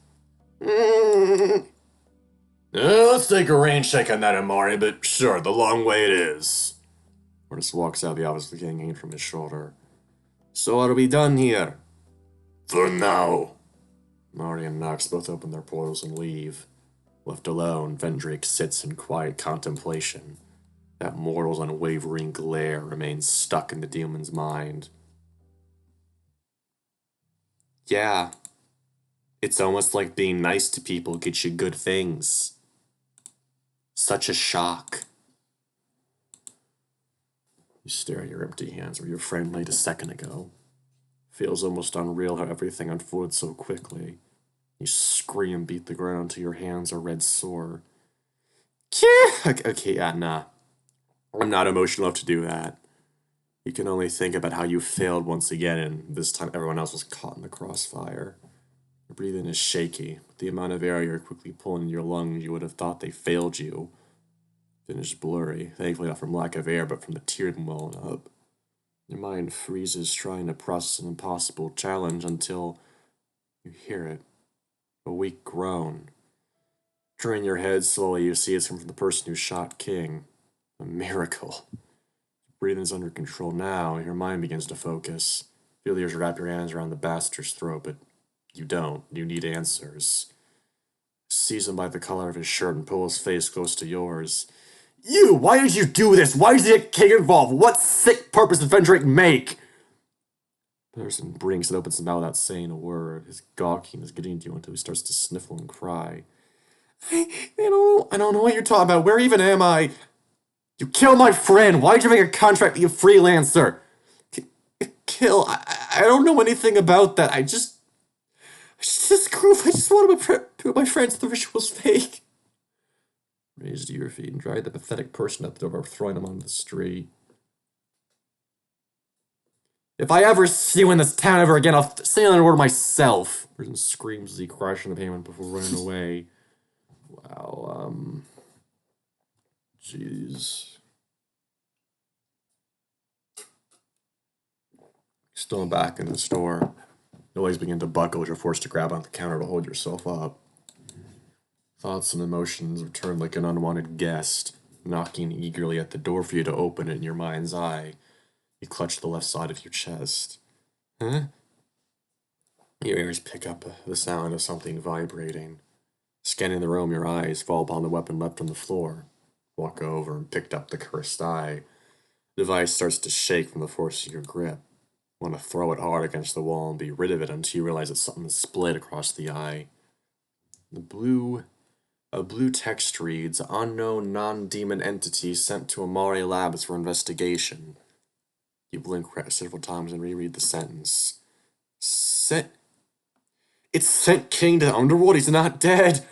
Let's take a rain check on that, Amari, but sure, the long way it is. Fortis walks out of the office with the king hanging from his shoulder. So are we done here? For now. Mari and Nox both open their portals and leave. Left alone, Vendrake sits in quiet contemplation. That mortal's unwavering glare remains stuck in the demon's mind. Yeah. It's almost like being nice to people gets you good things. Such a shock. You stare at your empty hands where your friend laid a second ago. Feels almost unreal how everything unfolded so quickly. You scream and beat the ground until your hands are red sore. Okay, yeah, nah. I'm not emotional enough to do that. You can only think about how you failed once again, and this time everyone else was caught in the crossfire. Your breathing is shaky. With the amount of air you're quickly pulling in your lungs, you would have thought they failed you. Finished blurry, thankfully not from lack of air, but from the tears welling up. Your mind freezes trying to process an impossible challenge until you hear it. A weak groan. Turning your head slowly, you see it's come from the person who shot King. A miracle. Breathing's under control now, and your mind begins to focus. Feel the urge to wrap your hands around the bastard's throat, but you don't. You need answers. Seize him by the collar of his shirt and pull his face close to yours. You! Why did you do this? Why did you get King involved? What sick purpose did Vendrake make? Person blinks and opens his mouth without saying a word. His gawking is getting to you until he starts to sniffle and cry. I don't know what you're talking about. Where even am I? You killed my friend. Why'd you make a contract with a freelancer? Kill. I don't know anything about that. I just wanted to prove my friends the ritual's fake. Raise to your feet and drag the pathetic person out the door by throwing him onto the street. If I ever see you in this town ever again, I'll say another word myself. Person screams as he crashes in the pavement before running away. Wow, jeez. Still back in the store. Your legs begin to buckle as you're forced to grab on the counter to hold yourself up. Thoughts and emotions return like an unwanted guest, knocking eagerly at the door for you to open it in your mind's eye. You clutch the left side of your chest. Huh? Your ears pick up the sound of something vibrating. Scanning the room, your eyes fall upon the weapon left on the floor. Walk over and picked up the cursed eye. The device starts to shake from the force of your grip. You want to throw it hard against the wall and be rid of it until you realize that something is split across the eye. A blue text reads, "Unknown non-demon entity sent to Amari Labs for investigation." You blink several times and reread the sentence. It's sent King to the underworld? He's not dead!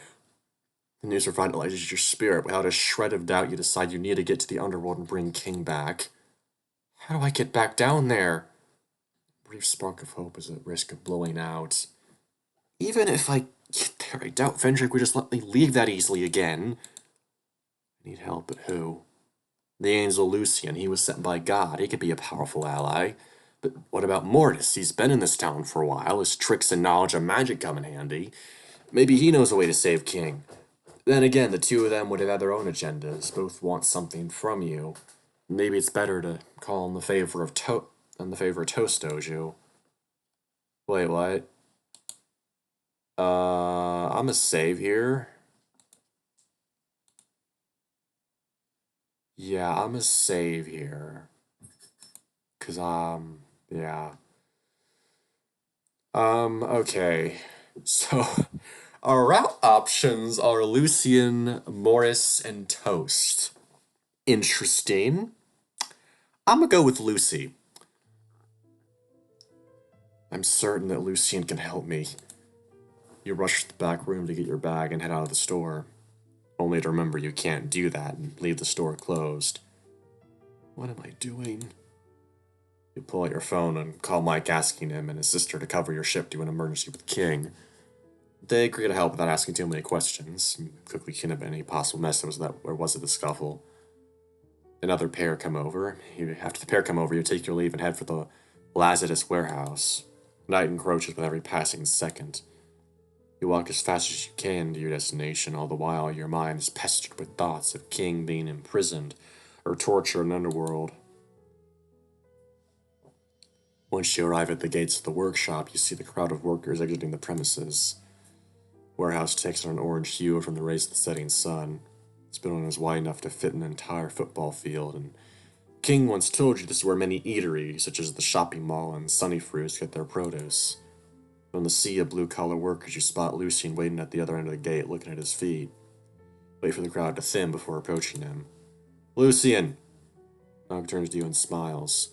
The news revitalizes your spirit. Without a shred of doubt, you decide you need to get to the underworld and bring King back. How do I get back down there? A brief spark of hope is at risk of blowing out. Even if I get there, I doubt Vendrick would just let me leave that easily again. I need help, but who? The angel Lucian. He was sent by God. He could be a powerful ally. But what about Mortis? He's been in this town for a while. His tricks and knowledge of magic come in handy. Maybe he knows a way to save King. Then again, the two of them would have had their own agendas. Both want something from you. Maybe it's better to call in the favor of Toast Dojo. Wait, what? I'm gonna save here. Yeah, I'm gonna save here. Cause, yeah. Okay. So, our route options are Lucian, Morris, and Toast. Interesting. I'm gonna go with Lucy. I'm certain that Lucian can help me. You rush to the back room to get your bag and head out of the store. Only to remember you can't do that and leave the store closed. What am I doing? You pull out your phone and call Mike asking him and his sister to cover your ship to an emergency with King. They agree to help without asking too many questions. You quickly clean up any possible mess there was at the scuffle. Another pair come over. After the pair come over, you take your leave and head for the Lazarus warehouse. Night encroaches with every passing second. You walk as fast as you can to your destination, all the while your mind is pestered with thoughts of King being imprisoned or tortured in underworld. Once you arrive at the gates of the workshop, you see the crowd of workers exiting the premises. Warehouse takes on an orange hue from the rays of the setting sun. Its building is wide enough to fit an entire football field, and King once told you this is where many eateries, such as the shopping mall and Sunny Fruits, get their produce. From the sea of blue-collar workers, you spot Lucian waiting at the other end of the gate, looking at his feet. Wait for the crowd to thin before approaching him. Lucian! Nog turns to you and smiles.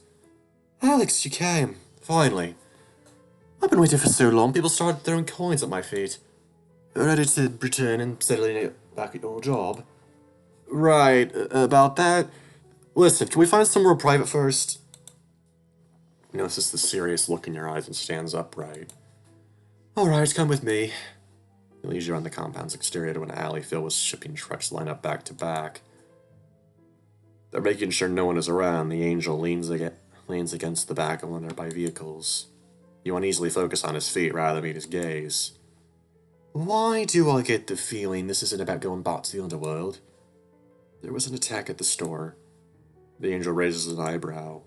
Alex, you came. Finally. I've been waiting for so long, people started throwing coins at my feet. Ready to return and settling it back at your job? Right, about that. Listen, can we find somewhere private first? He notices the serious look in your eyes and stands upright. Alright, come with me. He leads you around the compound's exterior to an alley filled with shipping trucks lined up back to back. They're making sure no one is around. The angel leans against the back of one of their vehicles. You uneasily focus on his feet rather than meet his gaze. Why do I get the feeling this isn't about going back to the underworld? There was an attack at the store. The angel raises an eyebrow.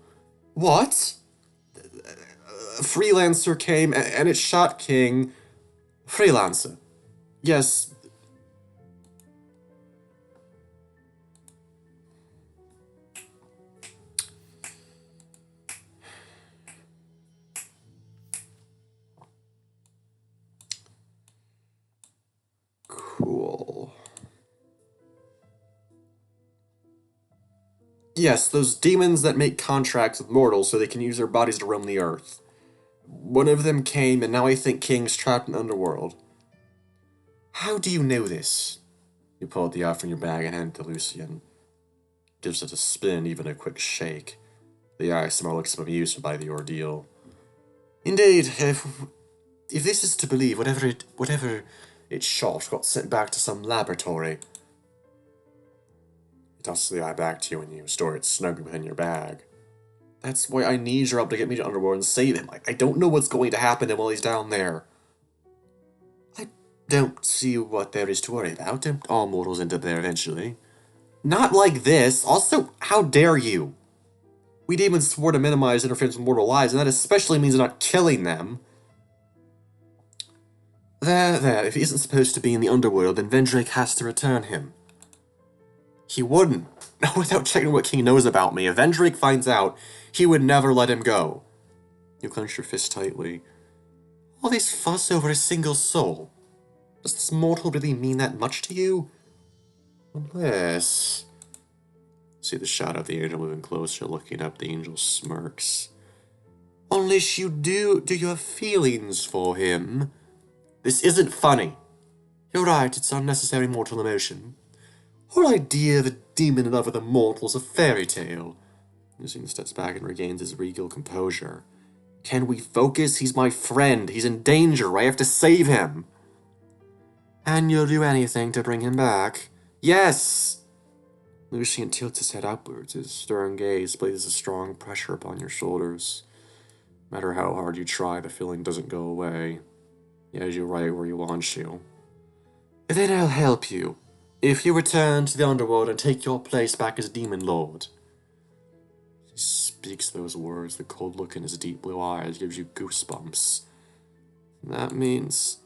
What? A Freelancer came and it shot King. Freelancer. Yes. rule. Yes, those demons that make contracts with mortals so they can use their bodies to roam the earth. One of them came, and now I think King's trapped in the underworld. How do you know this? You pull out the eye from your bag and hand it to Lucian. Gives it a spin, even a quick shake. The eye somehow looks amused by the ordeal. Indeed, if this is to believe, whatever it shot got sent back to some laboratory. He tosses the eye back to you and you store it snugly within your bag. That's why I need your help to get me to Underworld and save him. I don't know what's going to happen to him while he's down there. I don't see what there is to worry about. All mortals end up there eventually. Not like this. Also, how dare you? We demons swore to minimize interference with mortal lives, and that especially means not killing them. There. If he isn't supposed to be in the Underworld, then Vendrake has to return him. He wouldn't. Without checking what King knows about me, if Vendrake finds out, he would never let him go. You clench your fist tightly. All this fuss over a single soul. Does this mortal really mean that much to you? Unless... See the shadow of the angel moving closer, looking up, the angel smirks. Unless you do you have feelings for him? This isn't funny. You're right, it's unnecessary mortal emotion. Whole idea of a demon in love with a mortal is a fairy tale. Lucian steps back and regains his regal composure. Can we focus? He's my friend. He's in danger. I have to save him. And you'll do anything to bring him back? Yes! Lucian tilts his head upwards. His stern gaze places a strong pressure upon your shoulders. No matter how hard you try, the feeling doesn't go away. He has you right where he wants you. Then I'll help you. If you return to the Underworld and take your place back as Demon Lord. He speaks those words. The cold look in his deep blue eyes gives you goosebumps. And that means...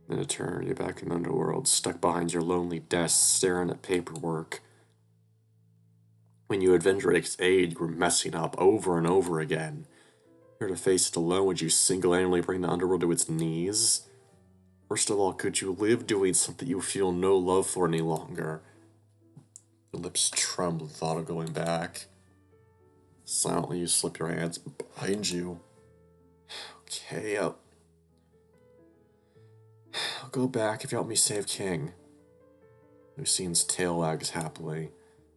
Then a turn, you're back in the Underworld, stuck behind your lonely desk, staring at paperwork. When you had Vendrake's aid, you were messing up over and over again. Here to face it alone, would you single-handedly bring the Underworld to its knees? First of all, could you live doing something you feel no love for any longer? Your lips tremble at the thought of going back. Silently, you slip your hands behind you. Okay, I'll go back if you help me save King. Lucian's tail wags happily.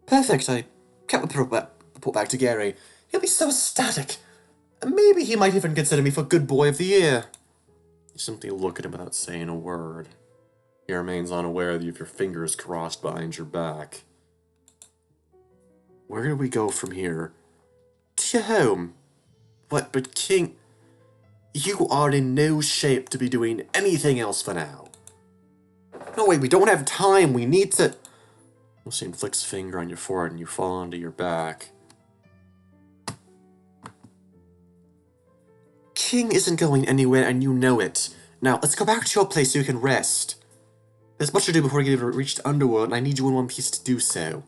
Perfect, I can't report back to Gary. He'll be so ecstatic. Maybe he might even consider me for Good Boy of the Year. You simply look at him without saying a word. He remains unaware that you have your fingers crossed behind your back. Where do we go from here? To your home. What, but King... You are in no shape to be doing anything else for now. No, wait, we don't have time. We need to... Lucian flicks a finger on your forehead and you fall onto your back. King isn't going anywhere and you know it. Now, let's go back to your place so you can rest. There's much to do before we get to reach the Underworld, and I need you in one piece to do so.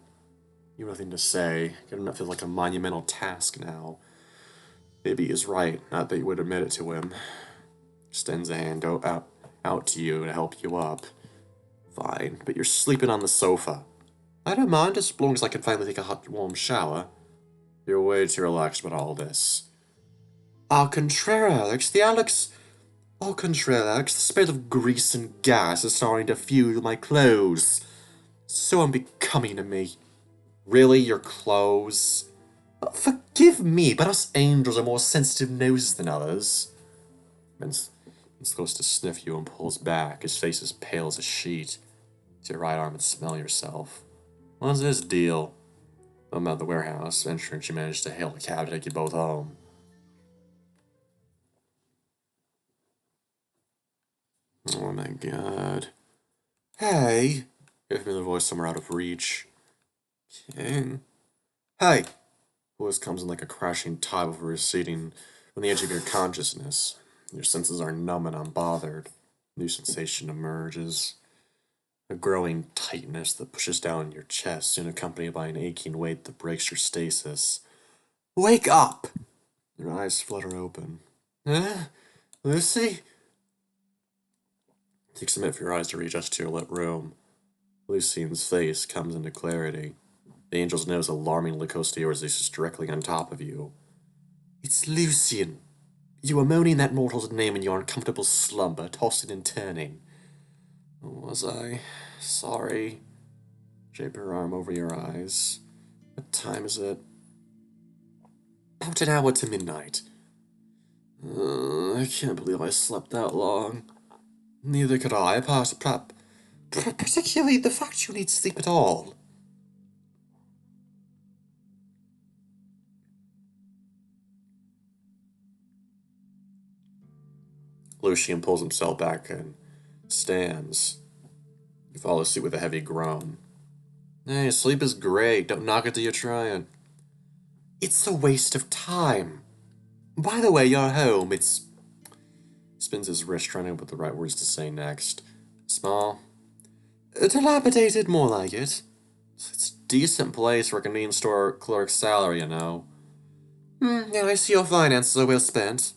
You have nothing to say. Getting that feels like a monumental task now. Maybe he's right, not that you would admit it to him. Extends a hand out to you to help you up. Fine, but you're sleeping on the sofa. I don't mind, as long as I can finally take a hot, warm shower. You're way too relaxed about all this. Au contraire, Alex. Au contraire, Alex. The smell of grease and gas is starting to fuel my clothes. So unbecoming to me. Really, your clothes? Forgive me, but us angels are more sensitive noses than others. He's close to sniff you and pulls back. His face is pale as a sheet. To your right arm and smell yourself. What's this deal? I'm at the warehouse. Entrance, you managed to hail a cab to take you both home. Oh my god. Hey! You hear the voice somewhere out of reach. King. Hey! Voice comes in like a crashing tide before receding from the edge of your consciousness. Your senses are numb and unbothered. New sensation emerges. A growing tightness that pushes down your chest, soon accompanied by an aching weight that breaks your stasis. Wake up! Your eyes flutter open. Lucy? Takes a minute for your eyes to readjust to your lit room. Lucian's face comes into clarity. The angel's nose alarmingly close to yours as he's directly on top of you. It's Lucian. You were moaning that mortal's name in your uncomfortable slumber, tossing and turning. Was I? Sorry. Drape her arm over your eyes. What time is it? About an hour to midnight. I can't believe I slept that long. Neither could I, particularly the fact you need sleep at all. Lucian pulls himself back and stands. You fall asleep with a heavy groan. Hey, sleep is great. Don't knock it till you try it. It's a waste of time. By the way, you're home. It's... Spins his wrist, trying to know what the right words to say next. Small. Dilapidated, more like it. It's a decent place for a convenience store clerk's salary, you know. Yeah, I see your finances are well spent.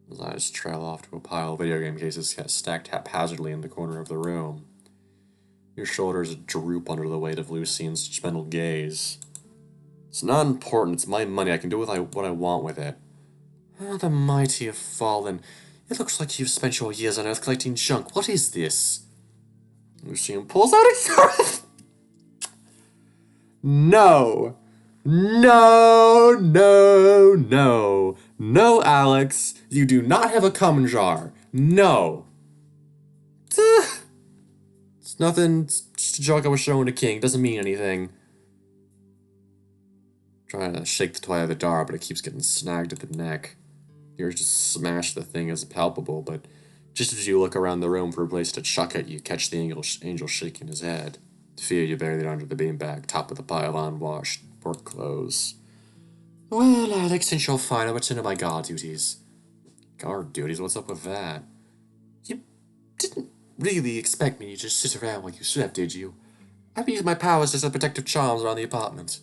His eyes trail off to a pile of video game cases stacked haphazardly in the corner of the room. Your shoulders droop under the weight of Lucian's judgmental gaze. It's not important, it's my money, I can do what I want with it. Oh, the mighty have fallen. It looks like you've spent your years on Earth collecting junk. What is this? Lucian pulls out a scarf. No! No, no, no. No, Alex. You do not have a cum jar. No. It's nothing. It's just a joke I was showing to King. Doesn't mean anything. Trying to shake the toy out of the jar, but it keeps getting snagged at the neck. The urge to smash the thing is palpable, but just as you look around the room for a place to chuck it, you catch the angel shaking his head. To fear you bury it under the beanbag, top of the pile of unwashed work clothes. Well, Alex, since you're fine, I'll return to my guard duties. Guard duties? What's up with that? You didn't really expect me to just sit around while you slept, did you? I've used my powers as a protective charms around the apartment.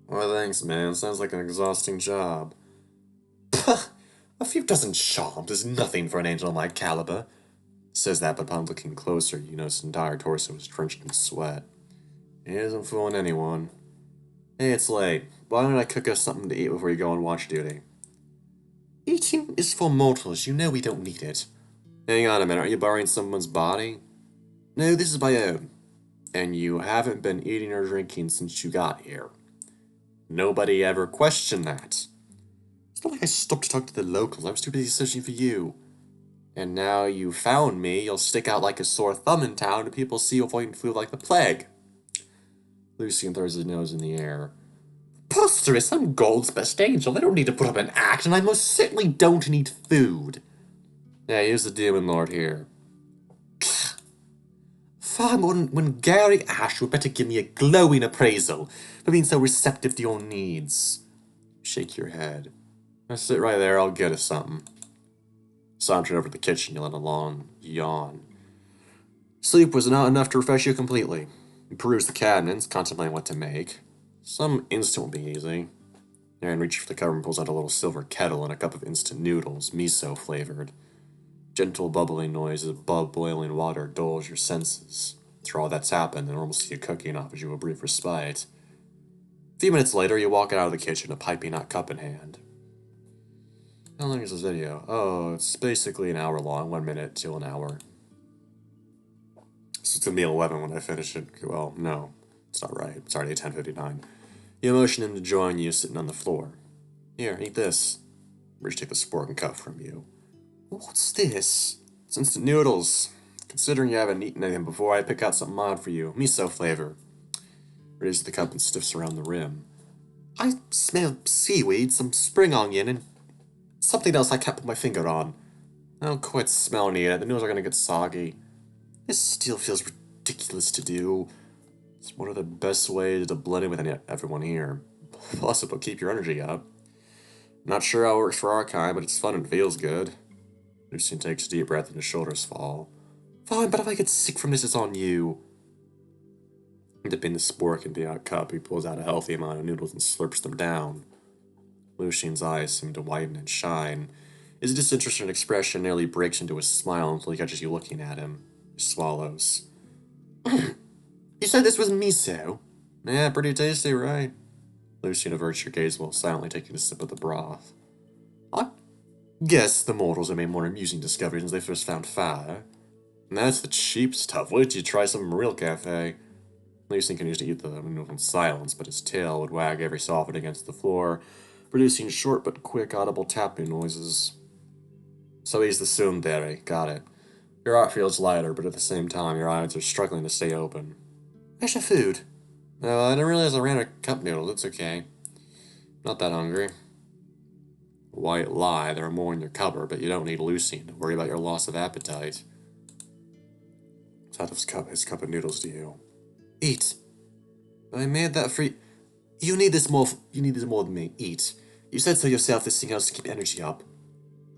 Well, thanks, man. Sounds like an exhausting job. A few dozen charms is nothing for an angel of my caliber. Says that, but upon looking closer, you notice his entire torso is drenched in sweat. He isn't fooling anyone. Hey, it's late. Why don't I cook us something to eat before you go on watch duty? Eating is for mortals. You know we don't need it. Hang on a minute. Are you borrowing someone's body? No, this is my own. And you haven't been eating or drinking since you got here. Nobody ever questioned that. It's not like I stopped to talk to the locals. I was too busy searching for you. And now you found me, you'll stick out like a sore thumb in town and people see you avoiding food like the plague. Lucian throws his nose in the air. Preposterous, I'm Gold's best angel. I don't need to put up an act, and I most certainly don't need food. Yeah, here's the demon lord here. Far more than when Gary Ash would better give me a glowing appraisal for being so receptive to your needs. Shake your head. Now sit right there, I'll get us something. Sauntering over to the kitchen, you let a long yawn. Sleep was not enough to refresh you completely. You peruse the cabinets, contemplating what to make. Some instant will be easy. Aaron reaches for the cupboard and pulls out a little silver kettle and a cup of instant noodles, miso flavored. Gentle bubbling noises above boiling water dulls your senses. Through all that's happened, the normalcy of cooking offers you a brief respite. A few minutes later, you walk out of the kitchen, a piping hot cup in hand. How long is this video? Oh, it's basically an hour long, 1 minute to an hour. So it's gonna be 11 when I finish it. Well, no, it's not right. It's already 10:59. You motion him to join you, sitting on the floor. Here, eat this. Rich take the spork and cup from you. What's this? It's instant noodles. Considering you haven't eaten anything before, I pick out something odd for you. Miso flavor. Raises the cup and stiffs around the rim. I smell seaweed, some spring onion, and something else I can't put my finger on. I don't quite smell any yet. The noodles are gonna get soggy. This still feels ridiculous to do. It's one of the best ways to blend in with everyone here. Plus, it'll keep your energy up. Not sure how it works for our kind, but it's fun and feels good. Lucian takes a deep breath and his shoulders fall. Fine, but if I get sick from this, it's on you. Dipping the spork into the hot cup, he pulls out a healthy amount of noodles and slurps them down. Lucian's eyes seem to widen and shine. His disinterested expression nearly breaks into a smile until he catches you looking at him. He swallows. You said this was miso? Yeah, pretty tasty, right? Lucian averts your gaze while silently taking a sip of the broth. I guess the mortals have made more amusing discoveries since they first found fire. And that's the cheap stuff. Wait till you try some real cafe. Lucian continues to eat the noodle in silence, but his tail would wag every so often against the floor, producing short but quick audible tapping noises. So he's the tsundere, got it. Your heart feels lighter, but at the same time, your eyes are struggling to stay open. Where's your food? No, I didn't realize I ran out of cup noodles. It's okay. Not that hungry. White lie, there are more in your cupboard, but you don't need Lucian to worry about your loss of appetite. His cup of noodles to you. Eat. I made that for you. You need this more than me. Eat. You said so yourself. This thing helps to keep energy up.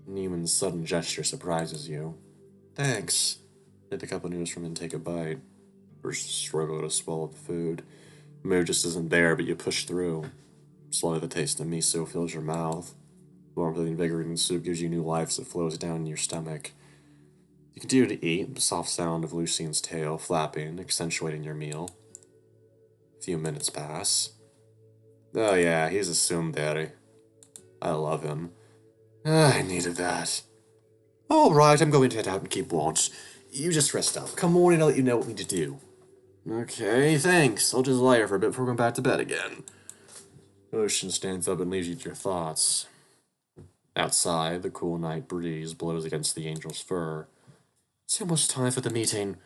Neiman's sudden gesture surprises you. Thanks. Take the cup of noodles from him and take a bite. First struggle to swallow the food. The mood just isn't there, but you push through. Slowly the taste of miso fills your mouth. The warmth of the invigorating soup gives you new life as it flows down in your stomach. You continue to eat, the soft sound of Lucian's tail flapping, accentuating your meal. A few minutes pass. Oh yeah, he's a tsundere. I love him. I needed that. Alright, I'm going to head out and keep watch. You just rest up. Come morning, I'll let you know what we need to do. Okay, thanks. I'll just lie here for a bit before going back to bed again. Lucian stands up and leaves you to your thoughts. Outside, the cool night breeze blows against the angel's fur. It's almost time for the meeting.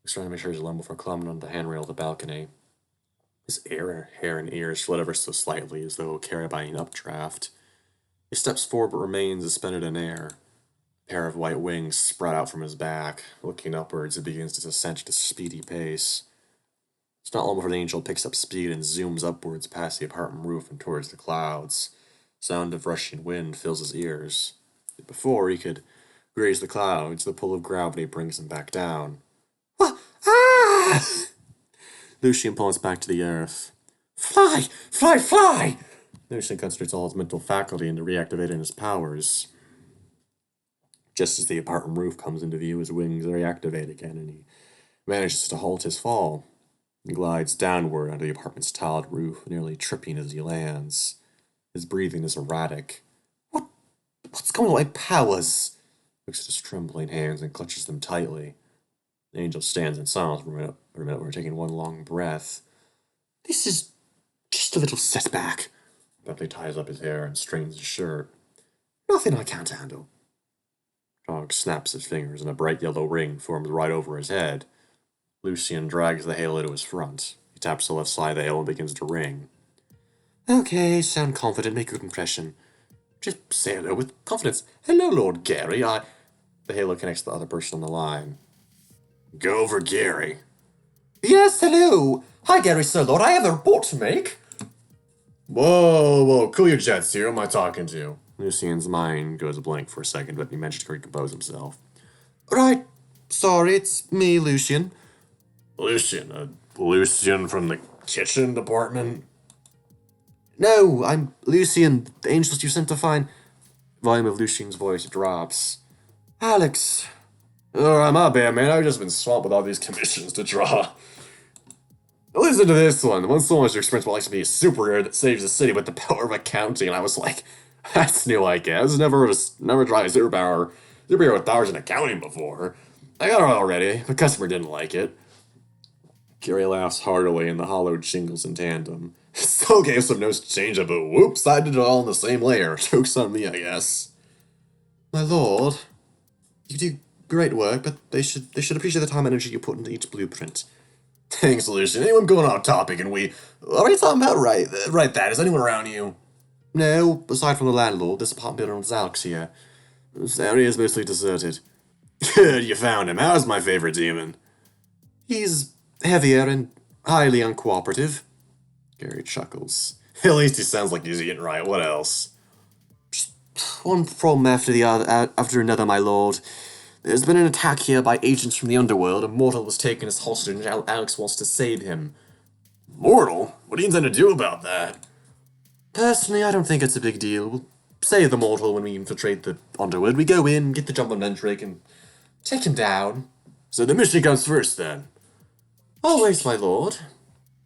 He's trying to make sure he's alone before climbing on the handrail of the balcony. His hair and ears flit ever so slightly as though carried by an updraft. He steps forward but remains suspended in air. A pair of white wings sprout out from his back. Looking upwards, it begins to descend at a speedy pace. It's not long before the angel picks up speed and zooms upwards past the apartment roof and towards the clouds. Sound of rushing wind fills his ears. Before he could graze the clouds, the pull of gravity brings him back down. Ah! Lucian plummets back to the earth. Fly! Fly! Fly! Lucian concentrates all his mental faculty into reactivating his powers. Just as the apartment roof comes into view, his wings reactivate again, and he manages to halt his fall. He glides downward onto the apartment's tiled roof, nearly tripping as he lands. His breathing is erratic. What's going on with my powers? He looks at his trembling hands and clutches them tightly. The angel stands in silence for a minute, we're taking one long breath. This is just a little setback. Bentley ties up his hair and straightens his shirt. Nothing I can't handle. Dog snaps his fingers and a bright yellow ring forms right over his head. Lucian drags the halo to his front. He taps the left side of the halo and begins to ring. Okay, sound confident, make a good impression. Just say hello with confidence. Hello, Lord Gary, The halo connects to the other person on the line. Go for Gary. Yes, hello. Hi, Gary, Sir Lord, I have a report to make. Whoa, cool your jets here. Who am I talking to? Lucian's mind goes blank for a second, but he manages to recompose himself. Right, sorry, it's me, Lucian. Lucian from the kitchen department? No, I'm Lucian, the angels you sent to find. Volume of Lucian's voice drops. Alex. Alright, my bad, man. I've just been swamped with all these commissions to draw. Listen to this one. One someone has experienced what it likes to be a superhero that saves the city with the power of accounting, and I was like, that's new, I guess. Never tried a superhero with powers in accounting before. I got it already. The customer didn't like it. Gary laughs heartily, and the hollowed shingles in tandem. Still gave some notes to change it, but whoops, I did it all in the same layer. Joke's on me, I guess. My lord, you do great work, but they should appreciate the time and energy you put into each blueprint. Thanks, Lucian. Anyone going off topic, and we... What are you talking about? Right that. Is anyone around you? No, aside from the landlord, this apartment building owns Lurks here. This area is mostly deserted. Good, you found him. How's my favorite demon? He's heavier and highly uncooperative. Gary chuckles. At least he sounds like he's eating right. What else? Just one problem after another, my lord. There's been an attack here by agents from the underworld. A mortal was taken as hostage, and Alex wants to save him. Mortal? What do you intend to do about that? Personally, I don't think it's a big deal. We'll save the mortal when we infiltrate the Underwood. We go in, get the jump on Vendrake, and take him down. So the mission comes first, then. Always, my lord.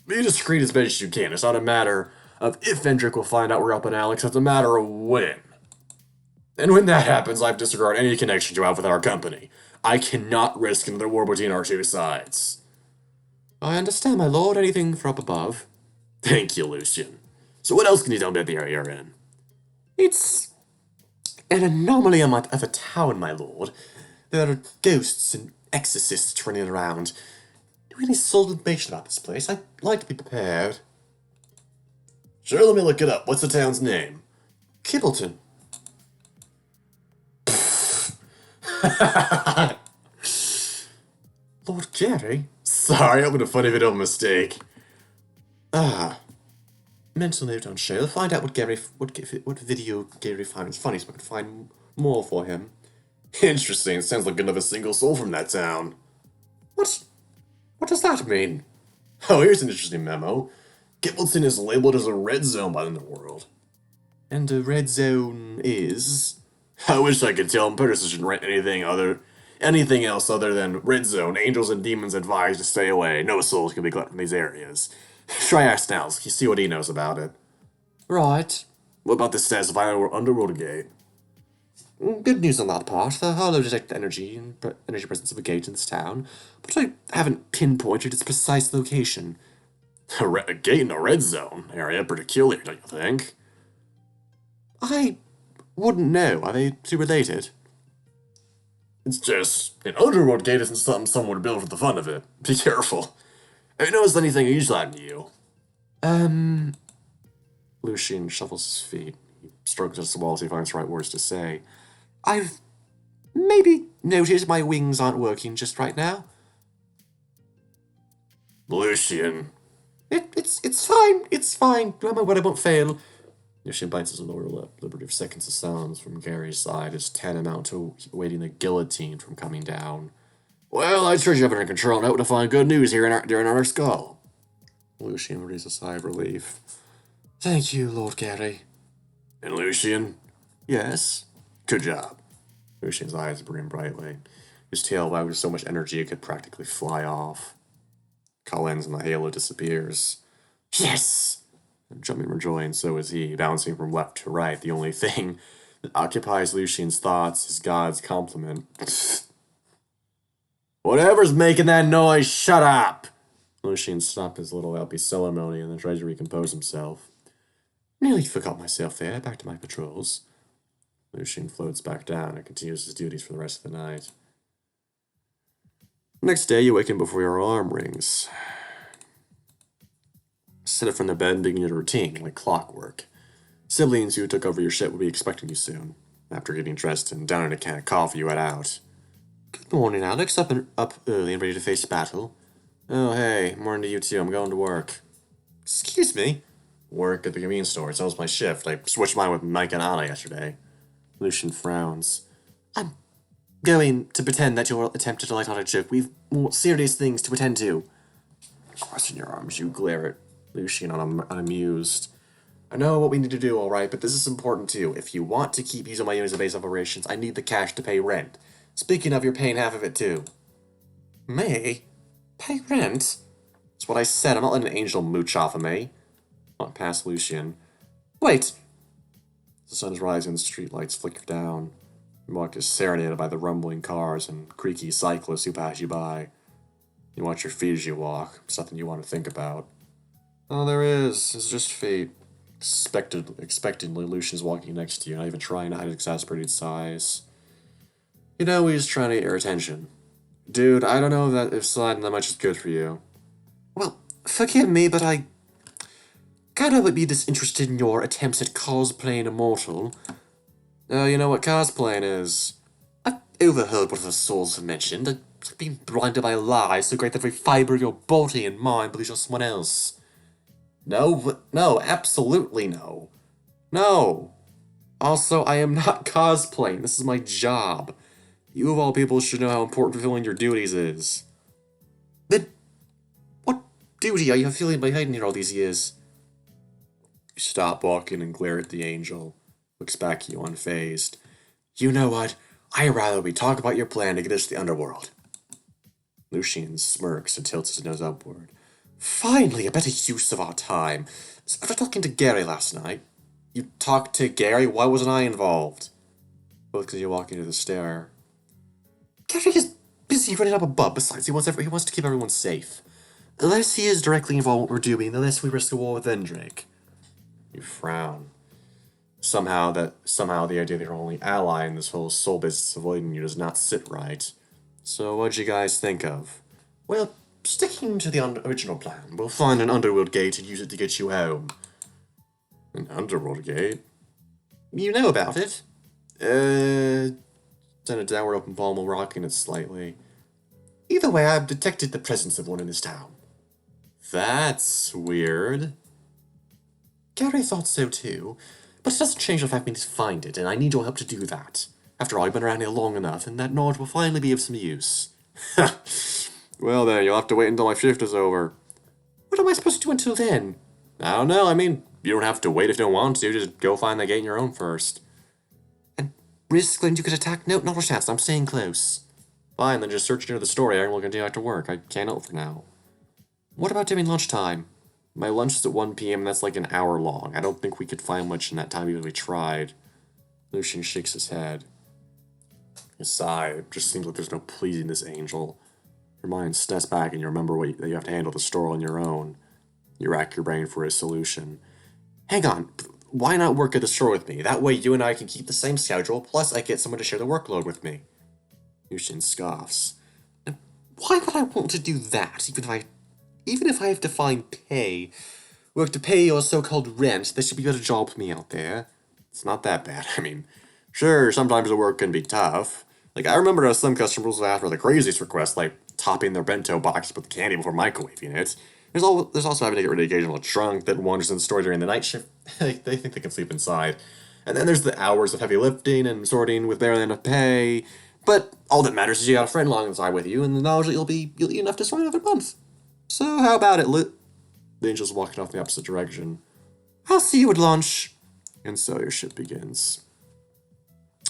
Be discreet as best as you can. It's not a matter of if Vendrake will find out we're up on Alex, it's a matter of when. And when that happens, I disregard any connection you have with our company. I cannot risk another war between our two sides. I understand, my lord. Anything for up above. Thank you, Lucian. So what else can you tell me about the area you're in? It's an anomaly of a town, my lord. There are ghosts and exorcists running around. Do you have any solid information about this place? I'd like to be prepared. Sure, let me look it up. What's the town's name? Kibbleton. Lord Gary? Sorry, I'm gonna funny if I don't mistake. Mental note on show. Find out what video Gary finds funny so I can find more for him. Interesting. Sounds like another single soul from that town. What does that mean? Oh, here's an interesting memo. Gibbleton is labeled as a red zone by the underworld. And a red zone is? I wish I could tell him Peterson shouldn't write anything else other than red zone. Angels and demons advised to stay away. No souls can be collected from these areas. Try ask Nels. You see what he knows about it. Right. What about the status of our underworld gate? Good news on that part. The hollow detect energy and energy presence of a gate in this town, but I haven't pinpointed its precise location. A gate in a red zone area? Pretty peculiar, don't you think? I wouldn't know. Are they two related? It's just an underworld gate isn't something someone would build for the fun of it. Be careful. Have you noticed anything unusual happened to you? Lucian shuffles his feet. He strokes against the wall as he finds the right words to say. I've maybe noticed my wings aren't working just right now. Lucian. It's fine. It's fine. I'm aware I won't fail. Lucian bites his lower lip. Liberative seconds of silence from Gary's side is tantamount to awaiting the guillotine from coming down. Well, I trust you have it under control and hope to find good news here during our skull. Lucian breathes a sigh of relief. Thank you, Lord Gary. And Lucian? Yes? Good job. Lucian's eyes brim brightly. His tail wagged with so much energy it could practically fly off. Call ends and the halo disappears. Yes! Jumping for joy, and so is he, bouncing from left to right. The only thing that occupies Lucian's thoughts is God's compliment. Whatever's making that noise, shut up! Lucian stopped his little happy ceremony and then tried to recompose himself. Nearly forgot myself there, back to my patrols. Lucian floats back down and continues his duties for the rest of the night. Next day, you waken before your alarm rings. Sit up from the bed and begin your routine, like clockwork. Siblings who took over your ship will be expecting you soon. After getting dressed and downing a can of coffee, you head out. Good morning, Alex. Up early and ready to face battle. Oh, hey. Morning to you, too. I'm going to work. Excuse me? Work at the convenience store. It's almost my shift. I switched mine with Mike and Anna yesterday. Lucian frowns. I'm going to pretend that you're attempting to light-hearted joke. We've more serious things to attend to. Crossing your arms, you glare at Lucian unamused. I know what we need to do, alright, but this is important too. If you want to keep using my unit as a base of operations, I need the cash to pay rent. Speaking of, you're paying half of it too. Me? Pay rent? That's what I said. I'm not letting an angel mooch off of me. Walk past Lucian. Wait! The sun is rising, the street lights flicker down. You walk is serenaded by the rumbling cars and creaky cyclists who pass you by. You watch your feet as you walk. It's nothing you want to think about. Oh, there is. It's just feet. Expectantly, Lucian's walking next to you, not even trying to hide his exasperated sighs. You know he's trying to get your attention. Dude, I don't know if sliding that much is good for you. Well, forgive me, but I kind of would be disinterested in your attempts at cosplaying immortal. You know what cosplaying is? I've overheard what the souls have mentioned. I've been blinded by lies so great that every fiber of your body and mind believes you're someone else. No, absolutely no. No. Also, I am not cosplaying. This is my job. You of all people should know how important fulfilling your duties is. Then, what duty are you fulfilling by hiding here all these years? You stop walking and glare at the angel. Looks back at you unfazed. You know what? I'd rather we talk about your plan to get us to the underworld. Lucian smirks and tilts his nose upward. Finally, a better use of our time. So after talking to Gary last night, you talked to Gary? Why wasn't I involved? Both because you're walking to the stair. Gary is busy running up a butt. Besides, he wants to keep everyone safe. The less he is directly involved in what we're doing, the less we risk a war with Vendrake. You frown. Somehow the idea that you're only ally in this whole soul business avoiding you does not sit right. So what'd you guys think of? Well, sticking to the original plan, we'll find an underworld gate and use it to get you home. An underworld gate? You know about it? Then a downward open palm while rocking it slightly. Either way, I've detected the presence of one in this town. That's weird. Gary thought so too, but it doesn't change the fact we need to find it, and I need your help to do that. After all, I've been around here long enough, and that knowledge will finally be of some use. Well then, you'll have to wait until my shift is over. What am I supposed to do until then? I don't know, you don't have to wait if you don't want to, just go find the gate on your own first. And risk letting you get attacked? No, not a chance, I'm staying close. Fine, then just search into the store area and we'll continue after work. I can't help for now. What about during lunchtime? My lunch is at 1 p.m. and that's like an hour long. I don't think we could find much in that time even if we tried. Lucian shakes his head. You sigh. It just seems like there's no pleasing this angel. Your mind steps back and you remember that you have to handle the store on your own. You rack your brain for a solution. Hang on. Why not work at the store with me? That way you and I can keep the same schedule, plus I get someone to share the workload with me. Lucian scoffs. And why would I want to do that, even if I have to find pay? Work to pay your so-called rent, there should be better jobs for me out there. It's not that bad. Sure, sometimes the work can be tough. I remember some customers will ask for the craziest requests, like topping their bento box with candy before microwaving it. There's also having to get rid of the occasional trunk that wanders in the store during the night shift. They think they can sleep inside. And then there's the hours of heavy lifting and sorting with barely enough pay. But all that matters is you got a friend alongside with you and the knowledge that you'll eat enough to survive another month. So how about it, The angel's walking off in the opposite direction. I'll see you at lunch. And so your shift begins.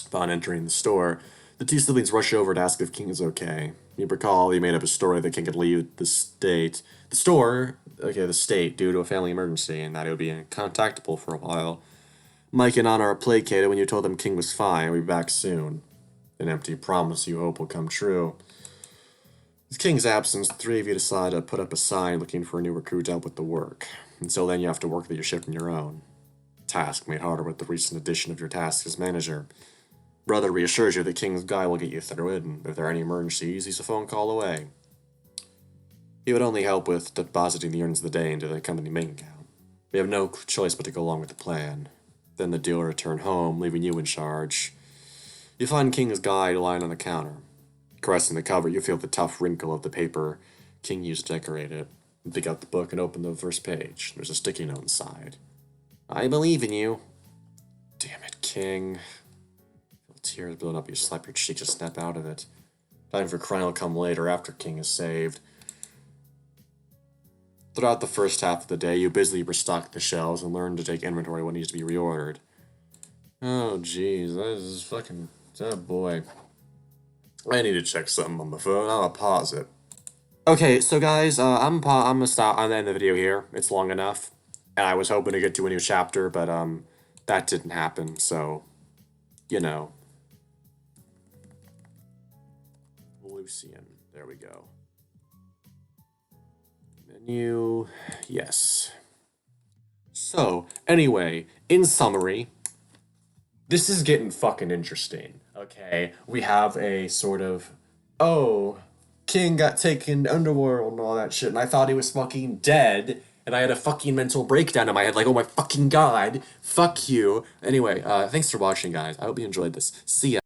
Upon entering the store, the two siblings rush over to ask if King is okay. You recall he made up a story that King could leave the state. The state, due to a family emergency, and that he would be uncontactable for a while. Mike and Anna are placated when you told them King was fine and we'd be back soon. An empty promise you hope will come true. With King's absence, the three of you decide to put up a sign looking for a new recruit to help with the work. Until then, you have to work your shift on your own. Task made harder with the recent addition of your task as manager. Brother reassures you that King's guy will get you through it, and if there are any emergencies, he's a phone call away. He would only help with depositing the earnings of the day into the company bank account. We have no choice but to go along with the plan. Then the dealer returned home, leaving you in charge. You find King's guide lying on the counter. Caressing the cover, you feel the tough wrinkle of the paper King used to decorate it. You pick out the book and open the first page. There's a sticky note inside. I believe in you. Damn it, King. Feel tears build up, you slap your cheek to snap out of it. Time for crying will come later, after King is saved. Throughout the first half of the day, you busily restock the shelves and learn to take inventory of what needs to be reordered. Oh, jeez, this is fucking... Oh, boy. I need to check something on my phone. I'll pause it. Okay, so guys, I'm gonna stop on the end of the video here. It's long enough. And I was hoping to get to a new chapter, but, that didn't happen, so... Lucian. There we go. Menu... Yes. So, anyway, in summary... This is getting fucking interesting, okay? We have a sort of, King got taken underworld and all that shit, and I thought he was fucking dead, and I had a fucking mental breakdown in my head, like, oh my fucking god, fuck you. Anyway, thanks for watching, guys. I hope you enjoyed this. See ya.